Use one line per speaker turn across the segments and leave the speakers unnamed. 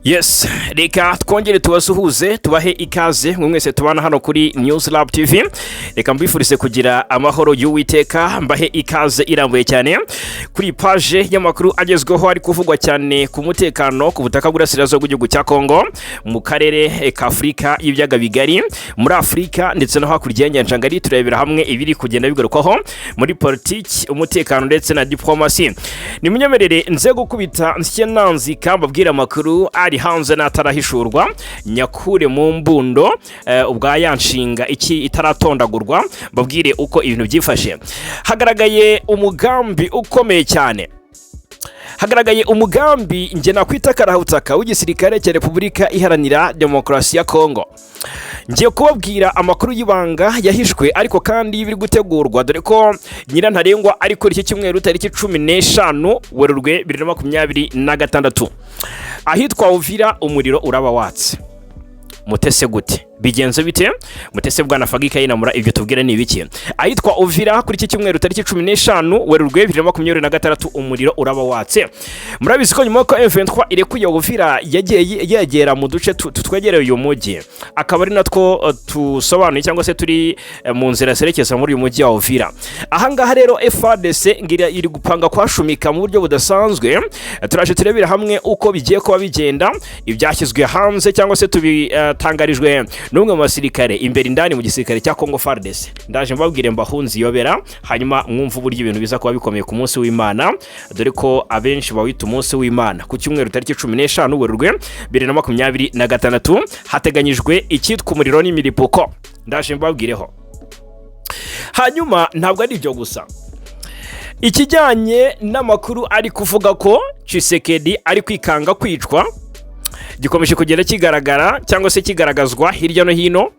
Yes, reka twongere tubasuhuze tubahe ikaze mwese tubana hano kuri News Lab TV. Reka mbifurize kugira amahoro y'Uwiteka, mbahe ikaze irambuye cyane kuri page y'amakuru agezweho ari kuvugwa cyane ku mutekano ku butaka bw'Urasirazuba bw'igihugu cya Kongo, mu karere ka Afurika y'Ibiyaga Bigari, muri Afurika ndetse no hakurya y'inyanja ngari. Turebera hamwe ibiri kugenda bigarukwaho muri politiki, umutekano ndetse na dipolomasi. Ni munyemerere nze gukubita nsye nanzi kambabwira amakuru ari hanze natarahishurwa nyakure mu mbundo ubwa yanshinga iki itaratondagurwa, babwire uko ibintu byifashe. Hagaragaye umugambi ukomeye cyane, hagaragaye umugambi nge nakwita karahutaka w'igisirikare cya Repubulika Iharanira Demokarasi ya Kongo. Ngiye kubabwira amakuru y'ibanga yahishwe ariko kandi biri gutegurwa, dore ko nyirantarengwa ariko iki cyumweru tariki 15 Werurwe 2026 ahitwa Uvira umuriro uraba watse. Mutese gute? Bigenze bite? Mutese bwana Fagika yinamura ibyo tubwira ni ibiki? Ahitwa Uvira kuri iki cyumweru tariki 15 Werurwe 2026 umuriro uraba watse. Murabizi ko nyuma ko M23 irekuye Uvira yagiye yegera mu duce tutwegereye uyu mujyi, akaba ari natwo tusobanuye cyangwa se turi mu nzira serekeza muri uyu mujyi wa Uvira. Aha ngaha rero FARDC ngira iri gupanga kwashumika mu buryo budasanzwe. Turaje turebera hamwe uko bigiye kuba bigenda, ibyashyizwe hanze cyangwa se tubitangarijwe n'umwe mu basirikare imbere indani mu gisirikare cya Kongo FARDC. Ndaje mbabwire mbahunzi yobera, hanyuma mwumva uburyo ibintu biza kuba bikomeye ku munsi w'Imana, dore ko abenshi bawita umunsi w'Imana ku cyumweru tariki 15 Werurwe 2026 hateganyijwe icyitwa umuriro n'imiripuko. Ndaje mbabwireho. Hanyuma ntabwo ari ibyo gusa, ikijyanye n'amakuru ari kuvuga ko Kisekedi ari kwikanga kwicwa gikomeje kugenda kigaragara cyangwa se kigaragazwa hirya no hino.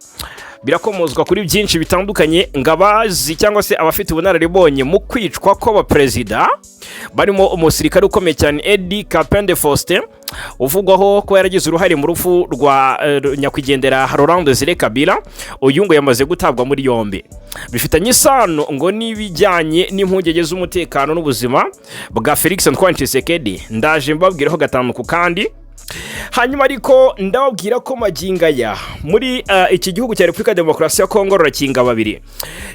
Birakomozwa kuri byinshi bitandukanye, ngabazi cyangwa se abafite ubunararibonye mu kwicwa kw'abaperezida, barimo umusirikare ukomeye cyane LE14 uvugwaho ko yaragize uruhare mu rufu rwa nyakwigendera Rwanda Kabila. Uyu ngo yamaze gutabwa muri yombi, bifitanye isano ngo nibijyanye n'impungenge z'umutekano n'ubuzima bwa Felix Antoine Kisekedi. Ndaje mbabwireho gatanu ku kandi. Hanyuma ariko ndababwira ko magingaya muri iki gihugu cya Repubulika Demokarasi ya Kongo rurakinga babiri.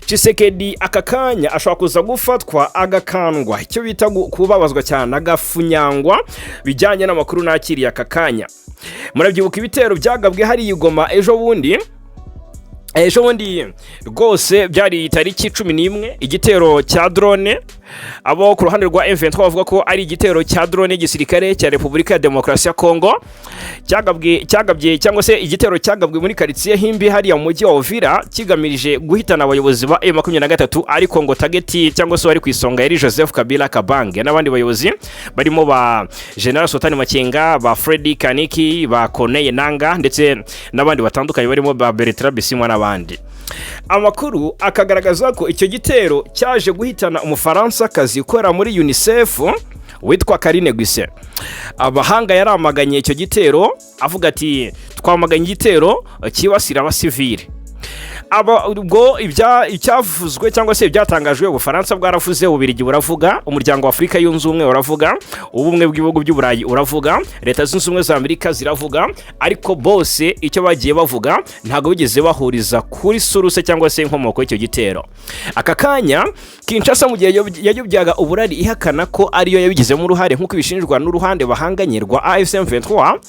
Kisekedi akakanya ashobora kuza gufatwa agakandwa, icyo bita kubabazwa cyane, agafunyangwa bijyanye n'amakuru nakiriye akakanya. Murabyibuka ibitero byagabwe hari Goma ejo bundi rwose byari tariki 11, igitero cya drone. Abo ku ruhande rwa M23 bavuga ko ari igitero cya drone gisirikare cya Repubulika ya Demokarasi ya Kongo cyagabye cyangwa se igitero cyagabwe muri quartier Himbi hari ya mujyi wa Uvira, kigamirije guhitana abayobozi ba M23 ariko ngo target cyangwa se wari kwisonga yari Joseph Kabila Kabange n'abandi bayobozi barimo ba General Sultan Makenga, ba Freddy Kaniki, ba Corneille Nanga ndetse n'abandi batandukanye barimo ba Bertrand Bisimwa n'abandi. Amakuru akagaragaza ko icyo gitero cyaje guhitana umufaransa kazi ukora muri UNICEF witwa Karine Guise. Abahanga yaramaganye icyo gitero avuga ati twamaganye igitero kibasira abasivile. Ubwo icyavuzwe cyangwa se ibyatangajwe Ubufaransa bwaravuze, Ubirigi buravuga, umuryango wa Afurika yunze ubumwe uravuga, ubumwe bw'ibihugu by'Uburayi uravuga, leta zunze ubumwe za Amerika ziravuga, ariko bose icyo bagiye bavuga ntago bigeze bahuriza kuri suruse cyangwa se inkomoko y'icyo gitero. Aka kanya Kinshasa mu gihe yayobyaga uburari ihakana ko ariyo yabigizemo uruhare nk'uko ibishinjwa n'uruhande bahanganye rwa M23,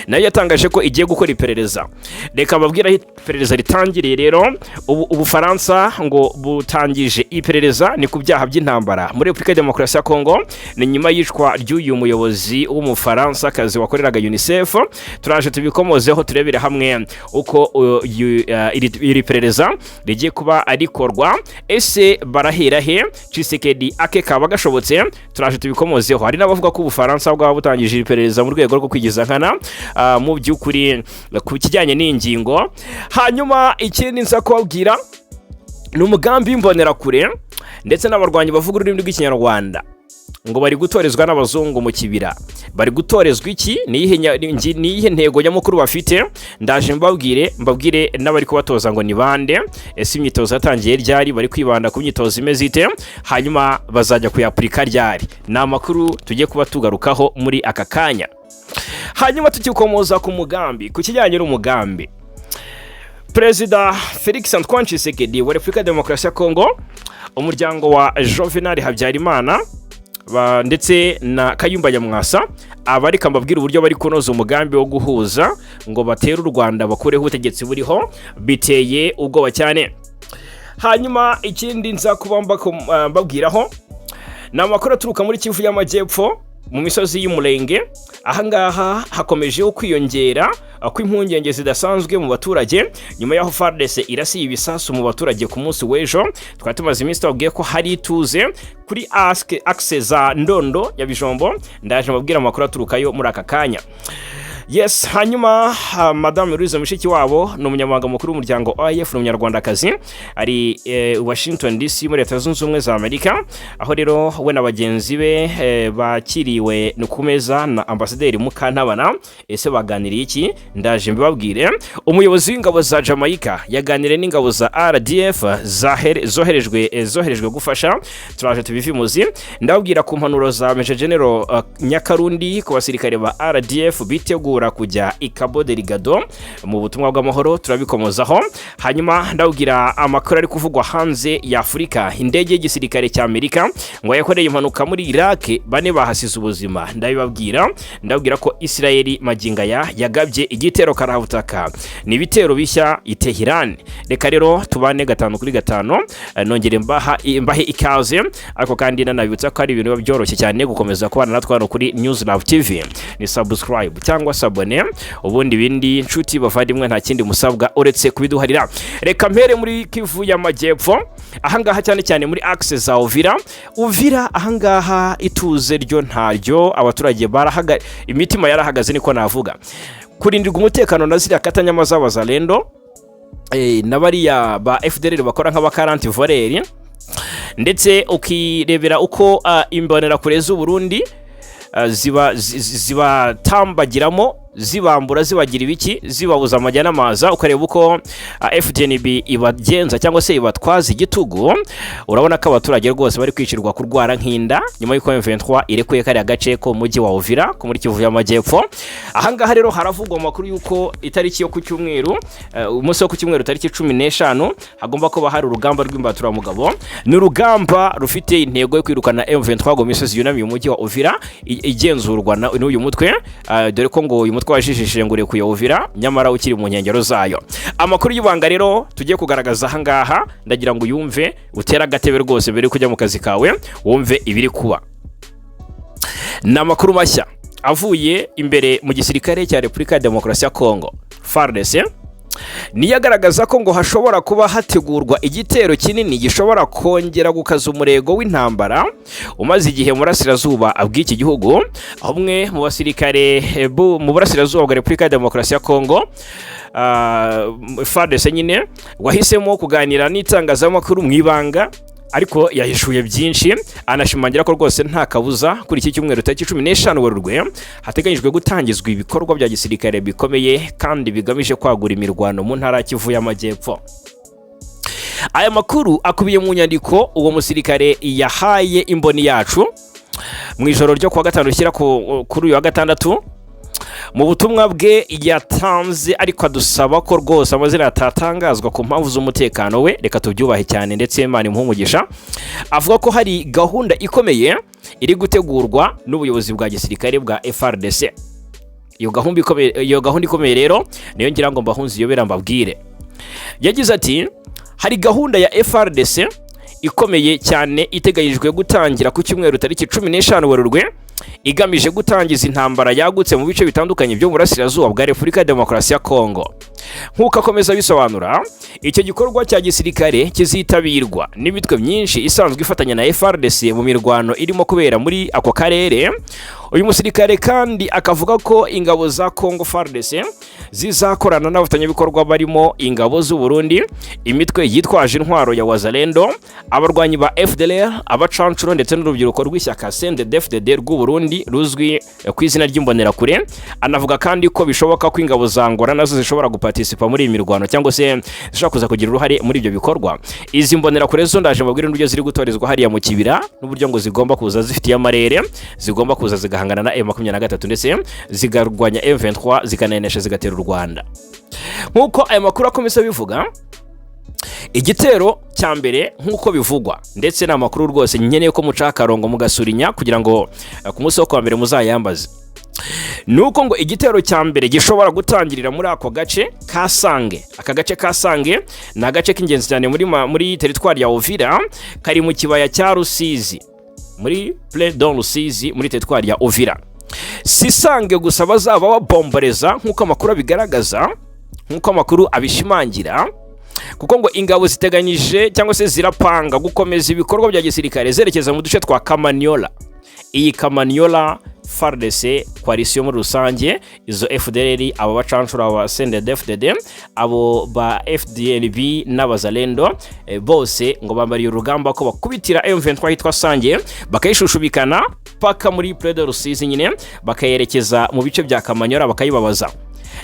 nayo yatangaje ko igiye gukora iperereza. Reka babwira iperereza ritangiriye rero. Ubufaransa ngo butangije iperereza ni ku byaha by'intambara muri Repubulika Demokarasi ya Kongo, ni nyuma yicwa ry'uyu muyobozi w'umufaransa kazi wakoreraga UNICEF. Turaje tubikomozeho turebere hamwe uko iri perereza rigiye kuba arikorwa. Ese barahera he? Kisekedi ake kaba gashobotse? Turaje tubikomozeho. Hari n'abavuga ko Ubufaransa bwaba butangije iperereza mu rwego rwo kwigiza nkana mu by'ukuri ku kijyanye n'ingingo. Hanyuma ikindi nza kubabwira ni umugambi w'imbonera kure ndetse n'abarwanyi bavuga ururimi rw'ikinyarwanda ngo bari gutorezwa n'abazungu mu kibira. Bari gutorezwa iki? Niyihe ntego nyamukuru bafite? Ndaje mbabwire n'abari kubatoza ngo ni bande, ese imyitozo yatangiye ryari, bari kwibanda ku myitozo imeze ite, hanyuma bazajya kuyapurika ryari. Ni amakuru tugiye kuba tugarukaho muri aka kanya. hanyuma tukikomoza ku mugambi, ku kijyanye n'umugambi, Perezida Felix Antoine Kisekedi wa Repubulika ya Demokarasi ya Kongo, umuryango wa Juvenal Habyarimana ndetse na Kayumba Nyamwasa abarika mbabwira uburyo bari kunoza umugambi wo guhuza ngo batere u Rwanda bakureho ubutegetsi buriho, biteye ubwoba cyane. Hanyuma ikindi nza kuba mbabwiraho ni amakuru aturuka muri Kivu y'Amajyepfo mu misozi y'Umurenge. Ahangaha hakomeje kwiyongera kw'impungenge zidasanzwe mu baturage nyuma y'aho FARDC irasiye ibisasu mu baturage ku munsi w'ejo. Twari tumaze iminsi tubabwiye ko hari ituze kuri axe za Ndondo ya Bijombo, ndaje mbabwira amakuru aturukayo muri aka kanya. Yes, hanyuma Madame Louise Mushikiwabo ni umunyamabanga mukuru w'umuryango OIF n'umunyarwandakazi, ari Washington DC muri Leta Zunze Ubumwe za Amerika, aho rero we na bagenzi be bakiriwe ku meza na Ambasaderi Mukantabana. Ese baganiriye iki? Ndaje mbibabwire. Umuyobozi w'ingabo za Jamaica yaganiriye n'ingabo za RDF zoherejwe gufasha. Turaje tubivimuzi, ndababwira ku mpanuro za Major General Nyakarundi ku basirikare ba RDF bitegura kujya i Cabo Delgado mu butumwa bw'amahoro, turabikomozaho. Hanyuma ndabwira amakuru ari kuvugwa hanze ya Afurika. Indege y'igisirikare cya Amerika ngo yakoreye impanuka muri Iraq, bane bahasize ubuzima. Ndabwira ko Israeli magingaya yagabye igitero karabutaka, ni ibitero bishya Tehran. Reka rero tubane 5 kuri 5, nongere mbahe ikaze, ariko kandi nanabibutsa ko ari ibintu byoroshye cyane gukomeza kubana natwe hano kuri News Love TV. Ni subscribe cyangwa sabone, ubundi bindi nshuti bavandimwe nta kindi musabwa uretse kubiduharira. Reka mpere muri Kivu y'Amajyepfo, ahangaha cyane muri axe za Uvira. Ahangaha ituze ryo ntaryo, abaturage imitima yarahagaze niko navuga. Kurindirwa umutekano na ziri akatanyama z'abazalendo n'abariya ba FDLR bakora nk'abakaranti voleri, ndetse ukirebera uko imbonera kure z'u Burundi ziba tambagiramo, zibambura, zibagira ibiki, zibabuza amajya n'amaza. Ukareba uko FDNB ibagenza cyangwa se ibatwaza igitugu. Urabona ko abaturage rwose bari kwicirwa kurwara nk'inda nyuma y'uko M23 irekuye kari agace ko mujyi wa Uvira ku muri Kivu y'Amajyepfo. Ahangaha rero haravugwa amakuru y'uko itariki yo ku cyumweru, umunsi wo ku cyumweru tariki 15 hagomba kuba hari urugamba rw'imbaturamugabo. Ni urugamba rufite intego yo kwirukana M23 ngo misozi yunamiye umujyi wa Uvira igenzurwa n'uyu mutwe, dore ko ngo uyu twajishishije ngo urekuye Uvira nyamara ukiri mu nkengero zayo. Amakuru y'ibanga rero tugiye kugaragaza ahangaha, ndagira ngo yumve utera agatebe rwose mbere kujya mu kazi kawe, wumve ibiri kuba. Ni amakuru mashya avuye imbere mu gisirikare cya Repubulika ya Demokarasi ya Kongo. FARDC niyo agaragaza ko ngo hashobora kuba hategurwa igitero kinini gishobora kongera gukaza umurego w'intambara umaze igihe mu burasirazuba bw'iki gihugu. Umwe mu basirikare mu burasirazuba bwa Repubulika ya Demokarasi ya Kongo, FARDC nyine wahisemo kuganira n'itangazamakuru mu ibanga, ariko yahishuye byinshi, anashimangira ko rwose nta kabuza kuri iki cyumweru tariki 15 Werurwe hateganyijwe gutangizwa ibikorwa bya gisirikare bikomeye kandi bigamije kwagura imirwano mu ntara Kivu y'Amajyepfo. Aya makuru akubiye mu nyandiko uwo musirikare yahaye imboni yacu mu ijoro ryo kuwa gatanu rishyira kuri uyu wa gatandatu. Mu butumwa bwe yatanze, ariko adusaba ko rwose amazina atatangazwa ku mpamvu z'umutekano we. Reka tubyubahe cyane, ndetse Imana imuhumugisha. Avuga ko hari gahunda ikomeye iri gutegurwa n'ubuyobozi bwa gisirikare bwa FARDC. Iyo gahunda ikomeye rero niyo ngira ngo mbahunze iyobera mbabwire. Yagize ati hari gahunda ya FARDC ikomeye cyane iteganyijwe gutangira ku cyumweru tariki 15 Werurwe, igamije gutangiza intambara yagutse mu bice bitandukanye byo mu burasirazuba bwa Repubulika ya Demokarasi ya Kongo. Nk'uko akomeza bisobanura, icyo gikorwa cya gisirikare kizitabirwa n'imitwe myinshi isanzwe ifatanya na FARDC mu mirwano irimo kubera muri ako karere. Uyu musirikare kandi akavuga ko ingabo za Kongo FARDC zizakorana n'abafatanyabikorwa barimo ingabo z'u Burundi, imitwe yitwaje intwaro ya Wazalendo, abarwanyi ba FDLR, abacancuro ndetse n'urubyiruko rw'ishyaka CNDD-FDD rw'u Burundi ruzwi ku izina ry'imbonerakure. Anavuga kandi ko bishoboka ko ingabo za Angola nazo zishobora guparticipa muri imirwano cyangwa se zishobora kuza kugira uruhare muri ibyo bikorwa. Izi mbonerakure zo ndaje mbabwire n'uburyo ziri gutorezwa hariya mu kibira, n'uburyo ngo zigomba kuza zifitiye amarere, zigomba kuza zigahangana na M23 ndetse zigarwanya M23 zikanenesha zigatera u Rwanda. Nkuko aya makuru akomeza bivuga, igitero cya mbere nkuko bivugwa ndetse n'amakuru rwose nkeneye ko mucakarongo mugasurinya kugira ngo ku munsi wo kwa mbere muzayambaze, nuko ngo igitero cya mbere gishobora gutangirira muri ako gace ka Sange. Aka gace ka Sange ni agace k'ingenzi cyane muri teritwari ya Uvira, kari mu kibaya cya Rusizi, muri Plaine de Rusizi muri teritwari ya Uvira. Si Sange gusa bazaba babomboreza nkuko amakuru abigaragaza, nkuko amakuru abishimangira, kuko ngo ingabo ziteganyije cyangwa se zirapanga gukomeza ibikorwa bya gisirikare zerekeza mu duce twa Kamanyola. Iyi Kamanyola FARDC coalition muri rusange, izo FDLR, abo bacancura ba CNDD-FDD, abo ba FDLB n'abazalendo, bose ngo bambariye urugamba ko bakubitira M23 hitwa Sange, bakayishushubikana paka muri Plaine de Rusizi nyine, bakayerekeza mu bice bya Kamanyola bakayibabaza.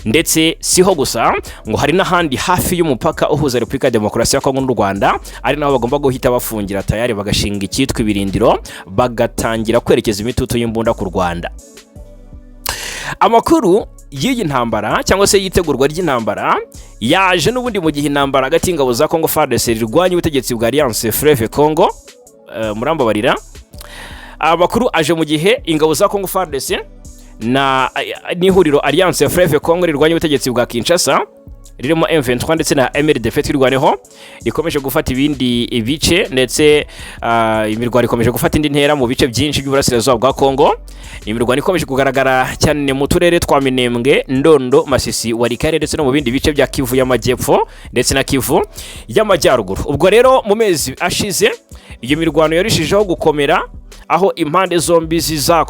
Ndetse siho gusa, ngo hari n'ahandi hafi y'umupaka uhuza Repubulika ya Demokarasi ya Kongo n'u Rwanda, ari naho bagomba guhita bafungira tayari bagashinga icyitwa ibirindiro, bagatangira kwerekeza imitutu y'imbunda ku Rwanda. Amakuru y'iyi ntambara cyangwa se yitegurwa ry'intambara yaje n'ubundi mu gihe intambara hagati y'ingabo za Congo FARDC rirwanya ubutegetsi bwa Alliance Fleuve Congo, murambabarira. Amakuru aje mu gihe ingabo za Congo FARDC na n'ihuriro Alliance Fleuve Congo rirwanya ubutegetsi bwa Kinshasa ririmo M23 ndetse na MRDF twirwaneho rikomeje gufata ibindi ibice, ndetse imirwano ikomeje gufata indi ntera mu bice byinshi by'uburasirazuba bwa Congo. Imirwano ikomeje kugaragara cyane mu turere twa Minembwe, Ndondo, Masisi, Warikare ndetse no mu bindi bice bya Kivu y'Amajyepfo ndetse na Kivu y'Amajyaruguru. Ubwo rero mu mezi ashize iyo mirwano yarishijeho gukomera, aho impande zombi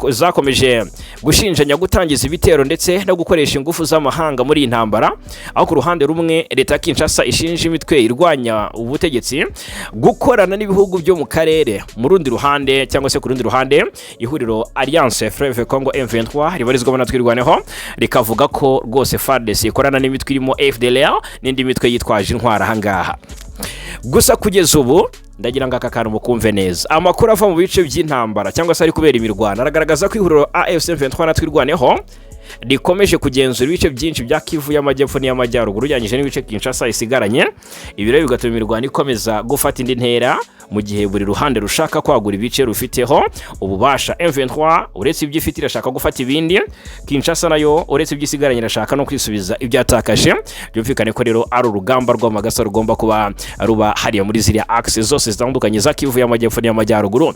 zakomeje gushinjanya gutangiza ibitero ndetse no gukoresha ingufu z'amahanga muri intambara, aho ku ruhande rumwe leta Kinshasa ishinja imitwe irwanya ubutegetsi gukorana n'ibihugu byo mu karere, mu rundi ruhande cyangwa se ku rundi ruhande ihuriro Alliance Fleuve Congo M23 ribarizwa na twirwaneho rikavuga ko rwose FARDC ikorana n'imitwe irimo FDLR n'indi mitwe yitwaje intwara hangaha. Gusa kugeza ubu ndagira ngo aka kantu mukumve neza, amakuru ava mu bice by'intambara cyangwa se ari kubera imirwano aragaragaza ko ihuriro AFC M23 na twirwaneho rikomeje kugenzura ibice byinshi bya Kivu y'Amajyepfo n'iy'Amajyaruguru yanyije n'ibice Kinshasa isigaranye. Ibi rero bigatuma imirwano ikomeza gufata indi ntera, mu gihe buri ruhande rushaka kwagura ibice rufiteho ububasha. M23 uretse ibyo ifite irashaka gufata ibindi, Kinshasa nayo uretse ibyo isigaranye irashaka no kwisubiza ibyatakaje. Byumvikane ko rero ari urugamba rw'amagasa rugomba kuba ruba hariya muri ziriya axes zose zitandukanye za Kivu y'Amajyepfo n'iy'Amajyaruguru.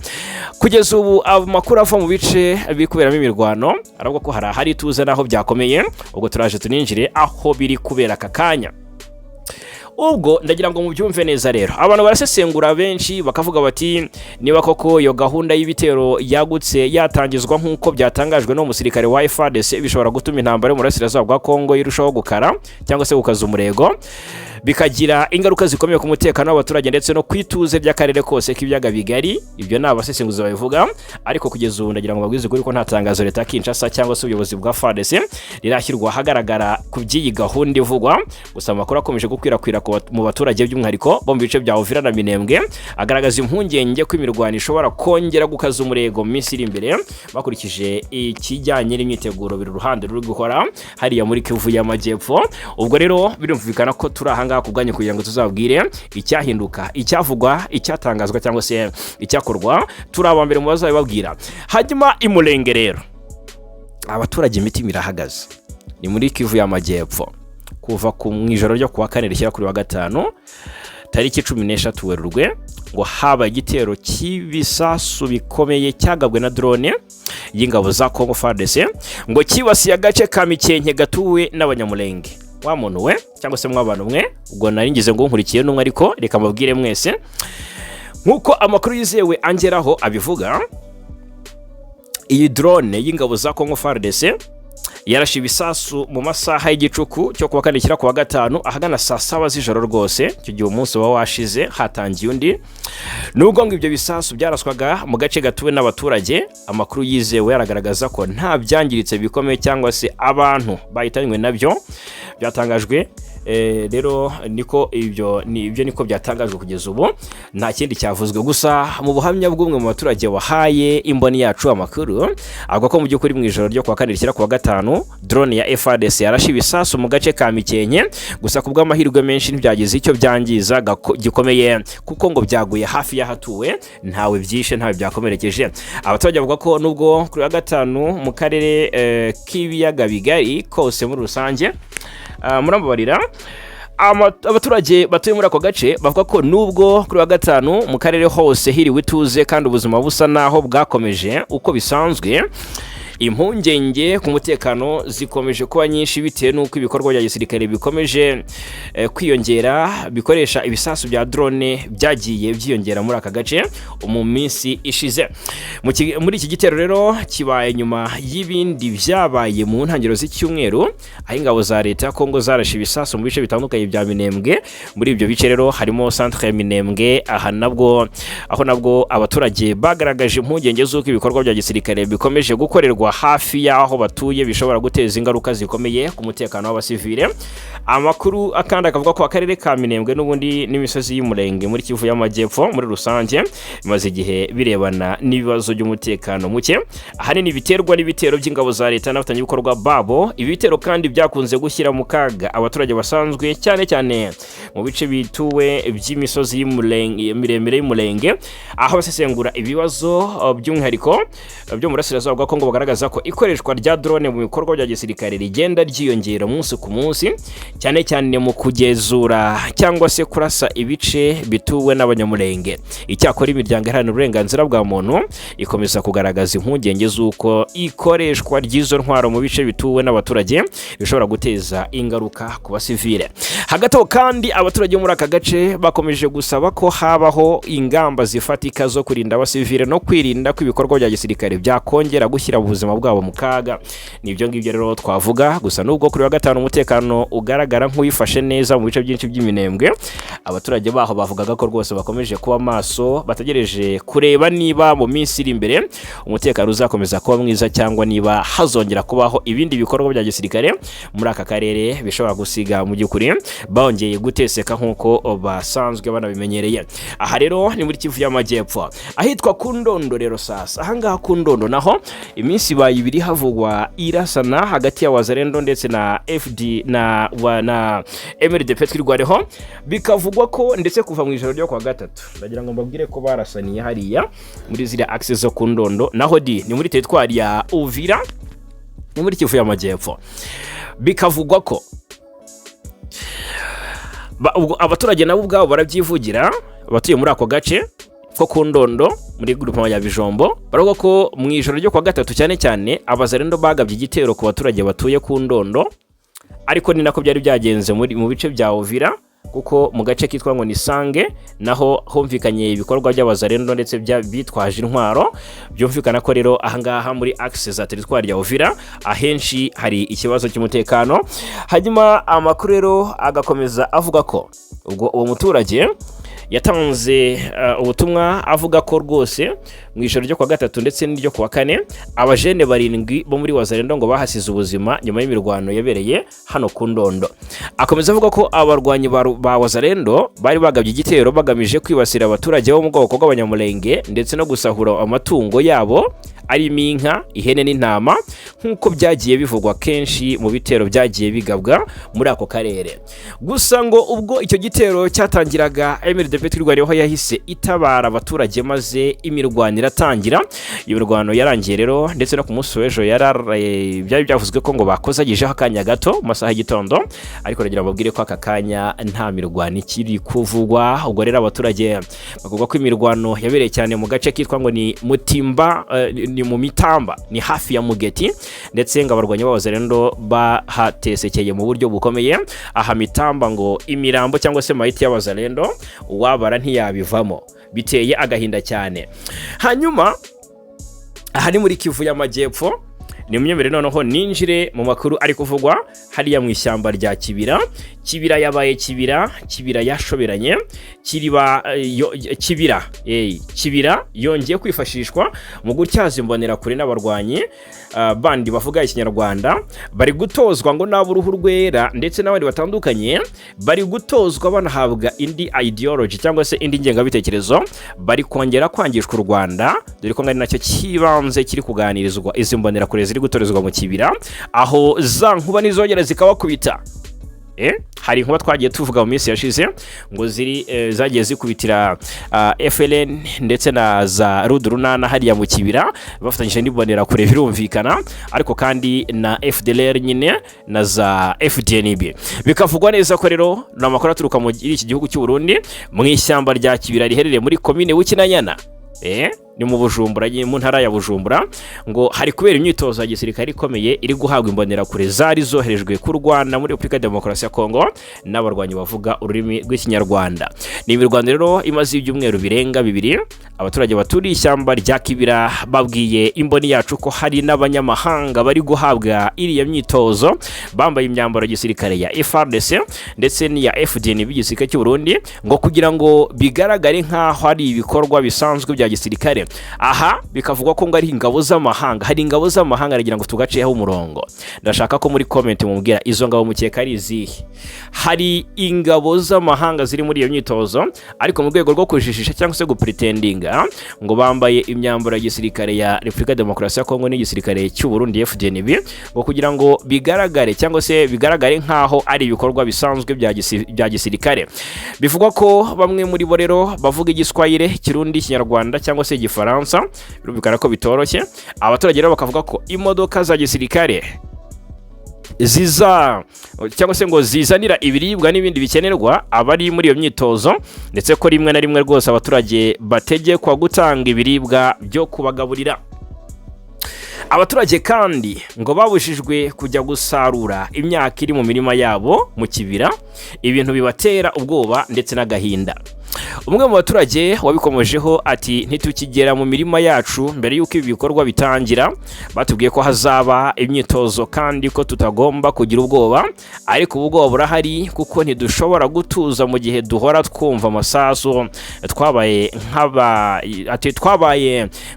Kugeza ubu amakuru ava mu bice bikuberamo imirwano aravuga ko hari tuze naho byakomeye, ubwo turaje tuninjire aho biri kubera aka kanya. Ubwo ndagira ngo mubyumve neza rero, abantu barasesengura benshi bakavuga bati niba koko iyo gahunda y'ibitero yagutse yatangizwa nk'uko byatangajwe no musirikare wa FARDC bishobora gutuma intambara yo mu burasirazuba bwa Kongo irushaho gukara cyangwa se gukaza umurego, bikagira ingaruka zikomeye ku mutekano w'abaturage ndetse no kwituze by'akarere kose k'ibiyaga bigari. Ibyo ni abasesenguzi babivuga, ariko kugeza ubu ndagira ngo babwize ukuri ko nta tangazo leta Kinshasa cyangwa se ubuyobozi bwa FARDC rirashyirwa hagaragara ku by'iyi gahunda ivugwa. Gusa amakuru akomeje gukwirakwira mu baturage by'umwihariko bo mu bice bya Uvira na Minembwe agaragaza impungenge ko imirwano ishobora kongera gukaza umurego mu minsi iri imbere, bakurikije ikijyanye n'imyiteguro biri ruhande ruri gukora hariya muri Kivu y'Amajyepfo. Ubwo rero birumvikana ko turi ahanga kubwanye kugira ngo tuzabwire icyahinduka, icyavugwa, icyatangazwa cyangwa se icyakorwa, turi abambere mu bazabibabwira. Hanyuma imurenge rero abaturage imitima irahagaze, ni muri Kivu y'Amajyepfo kuva ku mwijoro ryo kuwa kane rishyira kuri wa gatanu tariki 16 Werurwe, ngo haba igitero cy'ibisasu bikomeye cyagabwe na drone y'ingabo za Congo FARDC, ngo kibasiye agace ka Mikenke gatuwe n'abanyamulenge. Wa muntu we cyangwa se mw'abantu mwe, ubwo nari ngize ngo nkurikiye n'umwe, ariko reka mbabwire mwese nkuko amakuru yizewe angeraho abivuga. Iyi drone y'ingabo za Congo FARDC yarashe ibisasu mu masaha y'igicuku cyo kuwa kane kira kuwa gatanu ahagana saa 7 z'ijoro rwose. Icyo gihe umunsi wa washize hatangiye undi, nubwo ngo ibyo bisasu byaraswaga mu gace gatuwe n'abaturage. Amakuru yizewe yaragaragaza ko nta byangiritse bikomeye cyangwa se abantu bahitanywe nabyo byatangajwe rero niko ibyo niko byatangajwe kugeza ubu, nta kindi cyavuzwe. Gusa mu buhamya bw'umwe mu baturage wahaye imboni yacu amakuru, avuga ko mu by'ukuri mu ijoro ryo kuwa kane rishyira kuwa gatanu drone ya FARDC yarashe ibisasu mu gace ka Mikenke, gusa ku bw'amahirwe menshi ntibyagize icyo byangiza gikomeye kuko ngo byaguye hafi y'ahatuwe, ntawe byishe ntawe byakomerekeje. Abaturage bavuga ko nubwo kuri wa gatanu mu karere k'ibiyaga bigari kose muri rusange, murambabarira, abaturage batuye muri ako gace bavuga ko nubwo kuri wa gatanu mu karere hose hiriwe ituze kandi ubuzima busa naho bwakomeje uko bisanzwe, impungenge ku mutekano zikomeje kuba nyinshi bitewe n'uko ibikorwa bya gisirikare bikomeje kwiyongera, bikoresha ibisasu bya drone byagiye byiyongera muri aka gace mu minsi ishize. Muri iki gitero rero kibaye nyuma y'ibindi byabaye mu ntangiriro z'icyumweru, aho ingabo za leta Kongo zarashe ibisasu mu bice bitandukanye bya Minembwe. Muri ibyo bice rero harimo centre ya Minembwe, aho nabwo abaturage bagaragaje impungenge z'uko ibikorwa bya gisirikare bikomeje gukorerwa hafi y'aho batuye bishobora guteza ingaruka zikomeye ku mutekano w'abasivile. Amakuru akandi akavuga ko akarere ka Minembwe n'ubundi n'imisozi y'umurenge muri Kivu y'Amajyepfo muri rusange bimaze igihe birebana n'ibibazo by'umutekano muke, ahanini biterwa n'ibitero by'ingabo za leta n'abafatanyabikorwa babo. Ibitero kandi byakunze gushyira mu kaga abaturage basanzwe, cyane cyane mu bice bituwe by'imisozi miremire y'umurenge, aho basesengura ibibazo by'umwihariko byo mu burasirazuba bwa Kongo bagaragaza ko ikoreshwa rya drone mu bikorwa bya gisirikare rigenda ryiyongera umunsi ku munsi, cyane cyane mu kugenzura cyangwa se kurasa ibice bituwe n'abanyamurenge. Icyakora imiryango iharanira uburenganzira bwa muntu ikomeza kugaragaza impungenge z'uko ikoreshwa ry'izo ntwaro mu bice bituwe n'abaturage bishobora guteza ingaruka ku basivile. Hagati aho kandi abaturage muri aka gace bakomeje gusaba ko habaho ingamba zifatika zo kurinda abasivile no kwirinda ko ibikorwa bya gisirikare byakongera gushyira ubuzima bwabo mu kaga. Nibyo ngibyo rero twavuga. Gusa nubwo kuri wa gatanu umutekano ugaragara nk'uwifashe neza mu bice byinshi by'Iminembwe, abaturage baho bavugaga ko rwose bakomeje kuba maso, bategereje kureba niba mu minsi iri imbere umutekano uzakomeza kuba mwiza cyangwa niba hazongera kubaho ibindi bikorwa bya gisirikare muri aka karere bishobora gusiga mu by'ukuri bongeye guteseka nk'uko basanzwe banabimenyereye. Aha rero ni muri Kivu y'Amajyepfo ahitwa ku Ndondo. Rero sasa ahangaha ku Ndondo naho iminsi baye ibiri havugwa irasana hagati ya Wazalendo ndetse na FD na MRDP twirwareho, bikavugwa ko ndetse kuva mu ijoro ryo kwa gatatu ndagira ngo mbabwire ko barasaniye hariya muri ziriya access zo ku Ndondo, naho ni muri teritwari ya Uvira ni muri Kivu y'Amajyepfo. Bikavugwa ko abaturage nabo ubwabo barabyivugira, batuye muri ako gace ko ku Ndondo muri groupement ya Bijombo, baravuga ko mu ijoro ryo kwa gatatu cyane cyane Abazalendo bagabye igitero ku baturage batuye ku Ndondo, ariko ni nako byari byagenze mu bice bya Uvira, kuko mu gace kitwa ngo ni Sange naho humvikanye ibikorwa by'Abazalendo ndetse bitwaje intwaro. Byumvikana ko rero ahangaha muri access za teritwari ya Uvira ahenshi hari ikibazo cy'umutekano. Hanyuma amakuru rero agakomeza avuga ko ubwo uwo muturage yatanze ubutumwa avuga ko rwose mu ijoro ryo kwa gatatu ndetse n'iryo kwa kane abajene 7 bo muri Wazalendo ngo bahasize ubuzima nyuma y'imirwano yabereye hano ku Ndondo. Akomeza avuga ko abarwanyi ba Wazalendo bari bagabye igitero bagamije kwibasira abaturage bo mu bwoko bw'abanyamurenge ndetse no gusahura amatungo yabo arimo inka, ihene n'intama, nk'uko byagiye bivugwa kenshi mu bitero byagiye bigabwa muri ako karere. Gusa ngo ubwo icyo gitero cyatangiraga MRDP twirwariyeho yahise itabara abaturage maze imirwano iratangira. Iyo mirwano yarangiye rero ndetse no ku munsi w'ejo byari byavuzwe ko ngo bakozagijeho akanya gato mu masaha y'igitondo, ariko nagira babwire ko aka kanya nta mirwano ikiri kuvugwa. Ubwo rero abaturage bavuga ko imirwano yabereye cyane mu gace kitwa ngo ni Mutimba, ni mu Mitamba, ni hafi ya Mugeti, ndetse ngo abarwanyi b'Abazalendo bahatesekeye mu buryo bukomeye. Aha Mitamba ngo imirambo cyangwa se mayiti y'Abazalendo wabara ntiyabivamo, biteye agahinda cyane. Hanyuma aha ni muri Kivu y'Amajyepfo, ni munyemere noneho ninjire mu makuru ari kuvugwa hariya mu ishyamba rya Kibira yabaye Kibira yashoberanye, Kibira yongeye kwifashishwa mu gutyaza imbonera kure n'abarwanyi bandi bavuga ikinyarwanda bari gutozwa ngo n'ab'uruhu rwera ndetse n'abandi batandukanye bari gutozwa banahabwa indi ideology cyangwa se indi ngengabitekerezo, bari kongera kwangishwa u Rwanda, dore ko ngari nacyo kibanze kiri kuganirizwa izi mbonerakure ziri gutorezwa mu kibira, aho za nkuba nizongera zikabakubita. Hari inkuba twagiye tuvuga mu minsi yashize ngo ziri zagiye zikubitira FLN ndetse na za Rudurunana hariya mu kibira bafatanyije n'ibonera kure birumvikana, ariko kandi na FDLR nyine na za FDNB. Bikavugwa neza ko rero n'amakuru aturuka mu iki gihugu cy'u Burundi mu ishyamba rya Kibira riherereye muri komine Bukinanyana, ni mu Bujumbura, mu ntara ya Bujumbura, ngo hari kubera imyitozo ya gisirikare ikomeye iri guhabwa imbonera kure zari zoherejwe ku Rwanda muri Republika Demokarasi ya Kongo n'abarwanyi bavuga ururimi rw'ikinyarwanda. Ni imirwano rero imaze ibyumweru birenga 2, abaturage baturiye ishyamba rya Kibira babwiye imboni yacu ko hari n'abanyamahanga bari guhabwa iriya myitozo bambaye imyambaro ya gisirikare ya FARDC ndetse n'iya FDN b'igisirikare cy'u Burundi, ngo kugira ngo bigaragare nk'aho hari ibikorwa bisanzwe bya gisirikare. Aha bikavugwa ko ngo ari ingabo z'amahanga, hari ingabo z'amahanga aragira ngo tugaciyeho umurongo. Ndashaka ko muri comment mubwira izo ngabo mukeka ari izihe. Hari ingabo z'amahanga ziri muri iyo myitozo, ariko mu rwego rwo kujijisha cyangwa se gupretendinga ngo bambaye imyambaro ya gisirikare ya Republika Demokarasi ya Kongo n'igisirikare cy'u Burundi FDNB, ngo kugira ngo bigaragare cyangwa se bigaragare nk'aho ari ibikorwa bisanzwe bya gisirikare. Bivugwa ko bamwe muri bo rero bavuga igiswahili, Kirundi, Kinyarwanda cyangwa se Igifaransa, birumvikana ko bitoroshye. Abaturage rero bakavuga ko imodoka za gisirikare ziza cyangwa se ngo zizanira ibiribwa n'ibindi bikenerwa abari muri iyo myitozo, ndetse ko rimwe na rimwe rwose abaturage bategekwa gutanga ibiribwa byo kubagaburira. Abaturage kandi ngo babujijwe kujya gusarura imyaka iri mu mirima yabo mu kibira, ibintu bibatera ubwoba ndetse n'agahinda. Umwe mu baturage wabikomojeho ati ntitukigera mu mirima yacu mbere y'uko ibi bikorwa bitangira, batubwiye ko hazaba imyitozo kandi ko tutagomba kugira ubwoba, ariko ubwoba burahari kuko ntidushobora gutuza mu gihe duhora twumva amasasu. Twabaye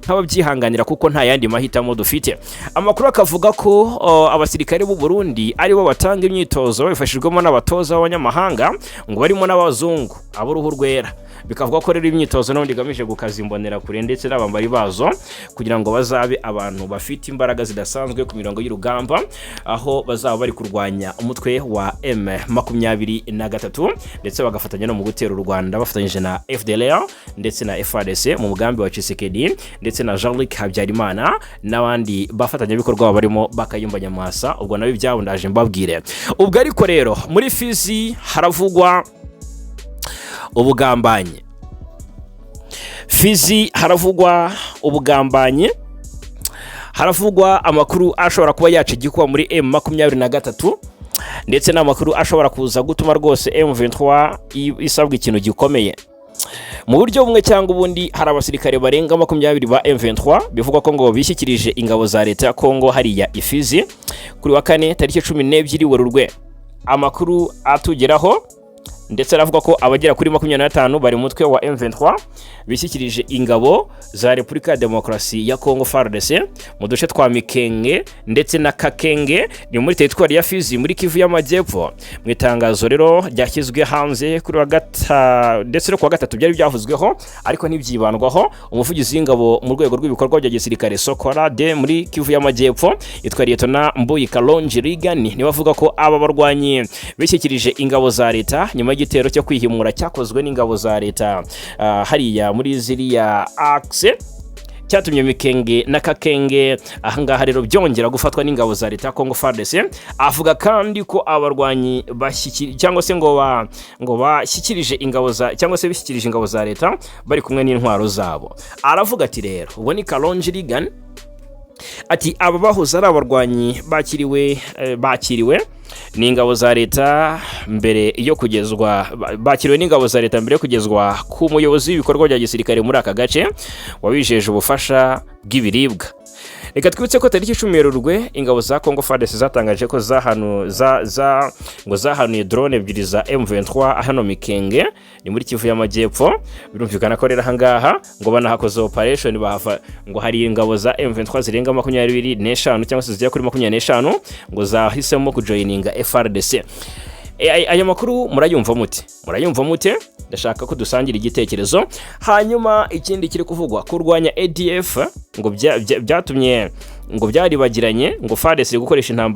nk'ababyihanganira kuko nta yandi mahitamo dufite. Amakuru akavuga ko abasirikare b'u Burundi aribo batanga imyitozo babifashijwemo n'abatoza b'abanyamahanga, ngo barimo n'abazungu ab'uruhu rwera. Bikavuga ko rero imyitozo n'ubundi igamije gukaza imbonera kure ndetse n'abambari bazo kugira ngo bazabe abantu bafite imbaraga zidasanzwe ku mirongo y'urugamba, aho bazaba bari kurwanya umutwe wa M23 ndetse bagafatanya no mu gutera u Rwanda bafatanyije na FDLR ndetse na FARDC mu mugambi wa Kisekedi ndetse na Jean-Luc Habyarimana n'abandi bafatanyabikorwa barimo Bakayumba Nyamwasa. Ubwo nabi byabo ndaje mbabwire. Ubwo ariko rero muri Fizi haravugwa ubugambanyi. Fizi haravugwa ubugambanyi, haravugwa amakuru ashobora kuba yacigikwa muri M23 ndetse n'amakuru ashobora kuza gutuma rwose M23 isabwa ikintu gikomeye. Mu buryo bumwe cyangwa ubundi hari abasirikare barenga 20 ba M23 bivugwa ko ngo bishyikirije ingabo za leta ya Kongo hariya Ifizi kuri wa 4 tariki 12 Werurwe. Amakuru atugeraho ndetse aravuga ko abagera kuri 25 bari mutwe wa M23 bishyikirije ingabo za Republika Demokarasi ya Kongo FARDC mu duce twa Mikenge ndetse na Kakenge ni muri teritwari ya Fizi muri Kivu y'Amajyepfo. Mu itangazo rero ryashyizwe hanze kuri wa ndetse no ku wa 3 byari byavuzweho ariko ntibyibandwaho. Umuvugizi w'ingabo mu rwego rw'ibikorwa bya gisirikare Sokora de muri Kivu y'Amajyepfo yitwa Lieutenant Mbuyi Kalonji Rigani ni bavuga ko aba barwanyi bishyikirije ingabo za leta nyuma y'igitero cyo kwihimura cyakozwe n'ingabo za leta hariya muri ziriya axe cyatumye Mikenge na Kakenge ahangaha rero byongera gufatwa n'ingabo za leta Kongo FARDC. Avuga kandi ko abarwanyi cyangwa se ngo bashyikirije ingabo za cyangwa se bishyikirije ingabo za leta bari kumwe n'intwaro zabo. Aravuga ati rero ubwo ni Kalonji Rigan ati aba bahoze ari abarwanyi bakiriwe n'ingabo za leta mbere yo kugezwa ku muyobozi w'ibikorwa bya gisirikare muri aka gace wabijeje ubufasha bw'ibiribwa. Reka twibutse ko tariki 10 Werurwe ingabo za Congo FARDC zatangaje ko ngo zahanuye drone ebyiri za M23 hano Mikenge ni muri Kivu y'Amajyepfo. Birumvikana ko rero hangaha ngo banahakoze operation ngo hari ingabo za M23 zirenga 25 cyangwa se zijya kuri 25 ngo zahisemo kujoininga FARDC. Aya makuru murayumva mute? Ndashaka ko dusangira igitekerezo. Hanyuma ikindi kiri kuvugwa kurwanya ADF ngo byatumye ngo byaribagiranye ngo FARDC gukoresha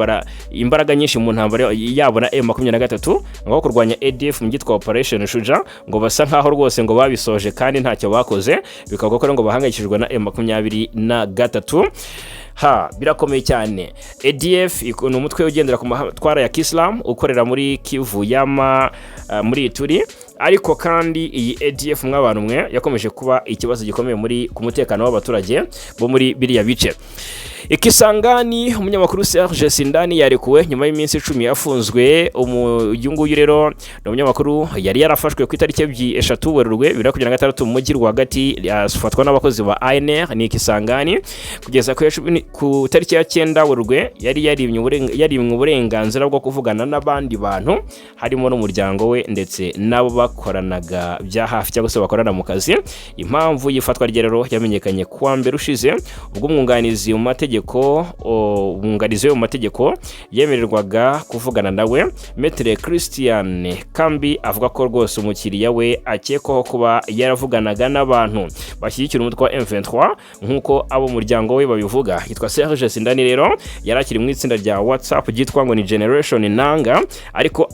imbaraga nyinshi mu ntambara yabona M23 ngo kurwanya ADF mu gitwa operation Shuja ngo basa nkaho rwose ngo babisoje kandi ntacyo bakoze bikavuga ko ngo bahangayikishijwe na M23. Birakomeye cyane. ADF ni umutwe ugendera ku matwara ya Islam ukorera muri Kivu muri Turi, ariko kandi iyi ADF mw'abantu mwe yakomeje kuba ikibazo gikomeye ku mutekano w'abaturage bo muri biriya bice. Ikisangani umunyamakuru Serge Sindani yarekuwe nyuma y'iminsi 10 yafunzwe. Uyunguyu rero ni umunyamakuru yari yarafashwe ku itariki 3 Werurwe 2026 mu mujyi rwagati yafatwa n'abakozi ba ANR ni Ikisangani kugeza ku tariki ya 9 Werurwe yari yarimwe uburenganzira bwo kuvugana n'abandi bantu harimo n'umuryango we ndetse nabo bakoranaga bya hafi cyangwa se bakorana mu kazi. Impamvu yifatwa rero yamenyekanye kuwa mbere ushize ubwo umwunganizi mu mategeko yemererwaga kuvugana nawe. Maître Christian Kambi avuga ko rwose umukiriya we akekwaho kuba yaravuganaga n'abantu bashyigikira umutwe wa M23 nkuko abo muryango we babivuga. Yitwa Serge Sindani rero yarakiri mu itsinda rya WhatsApp ryitwa ngo ni Generation Nanga, ariko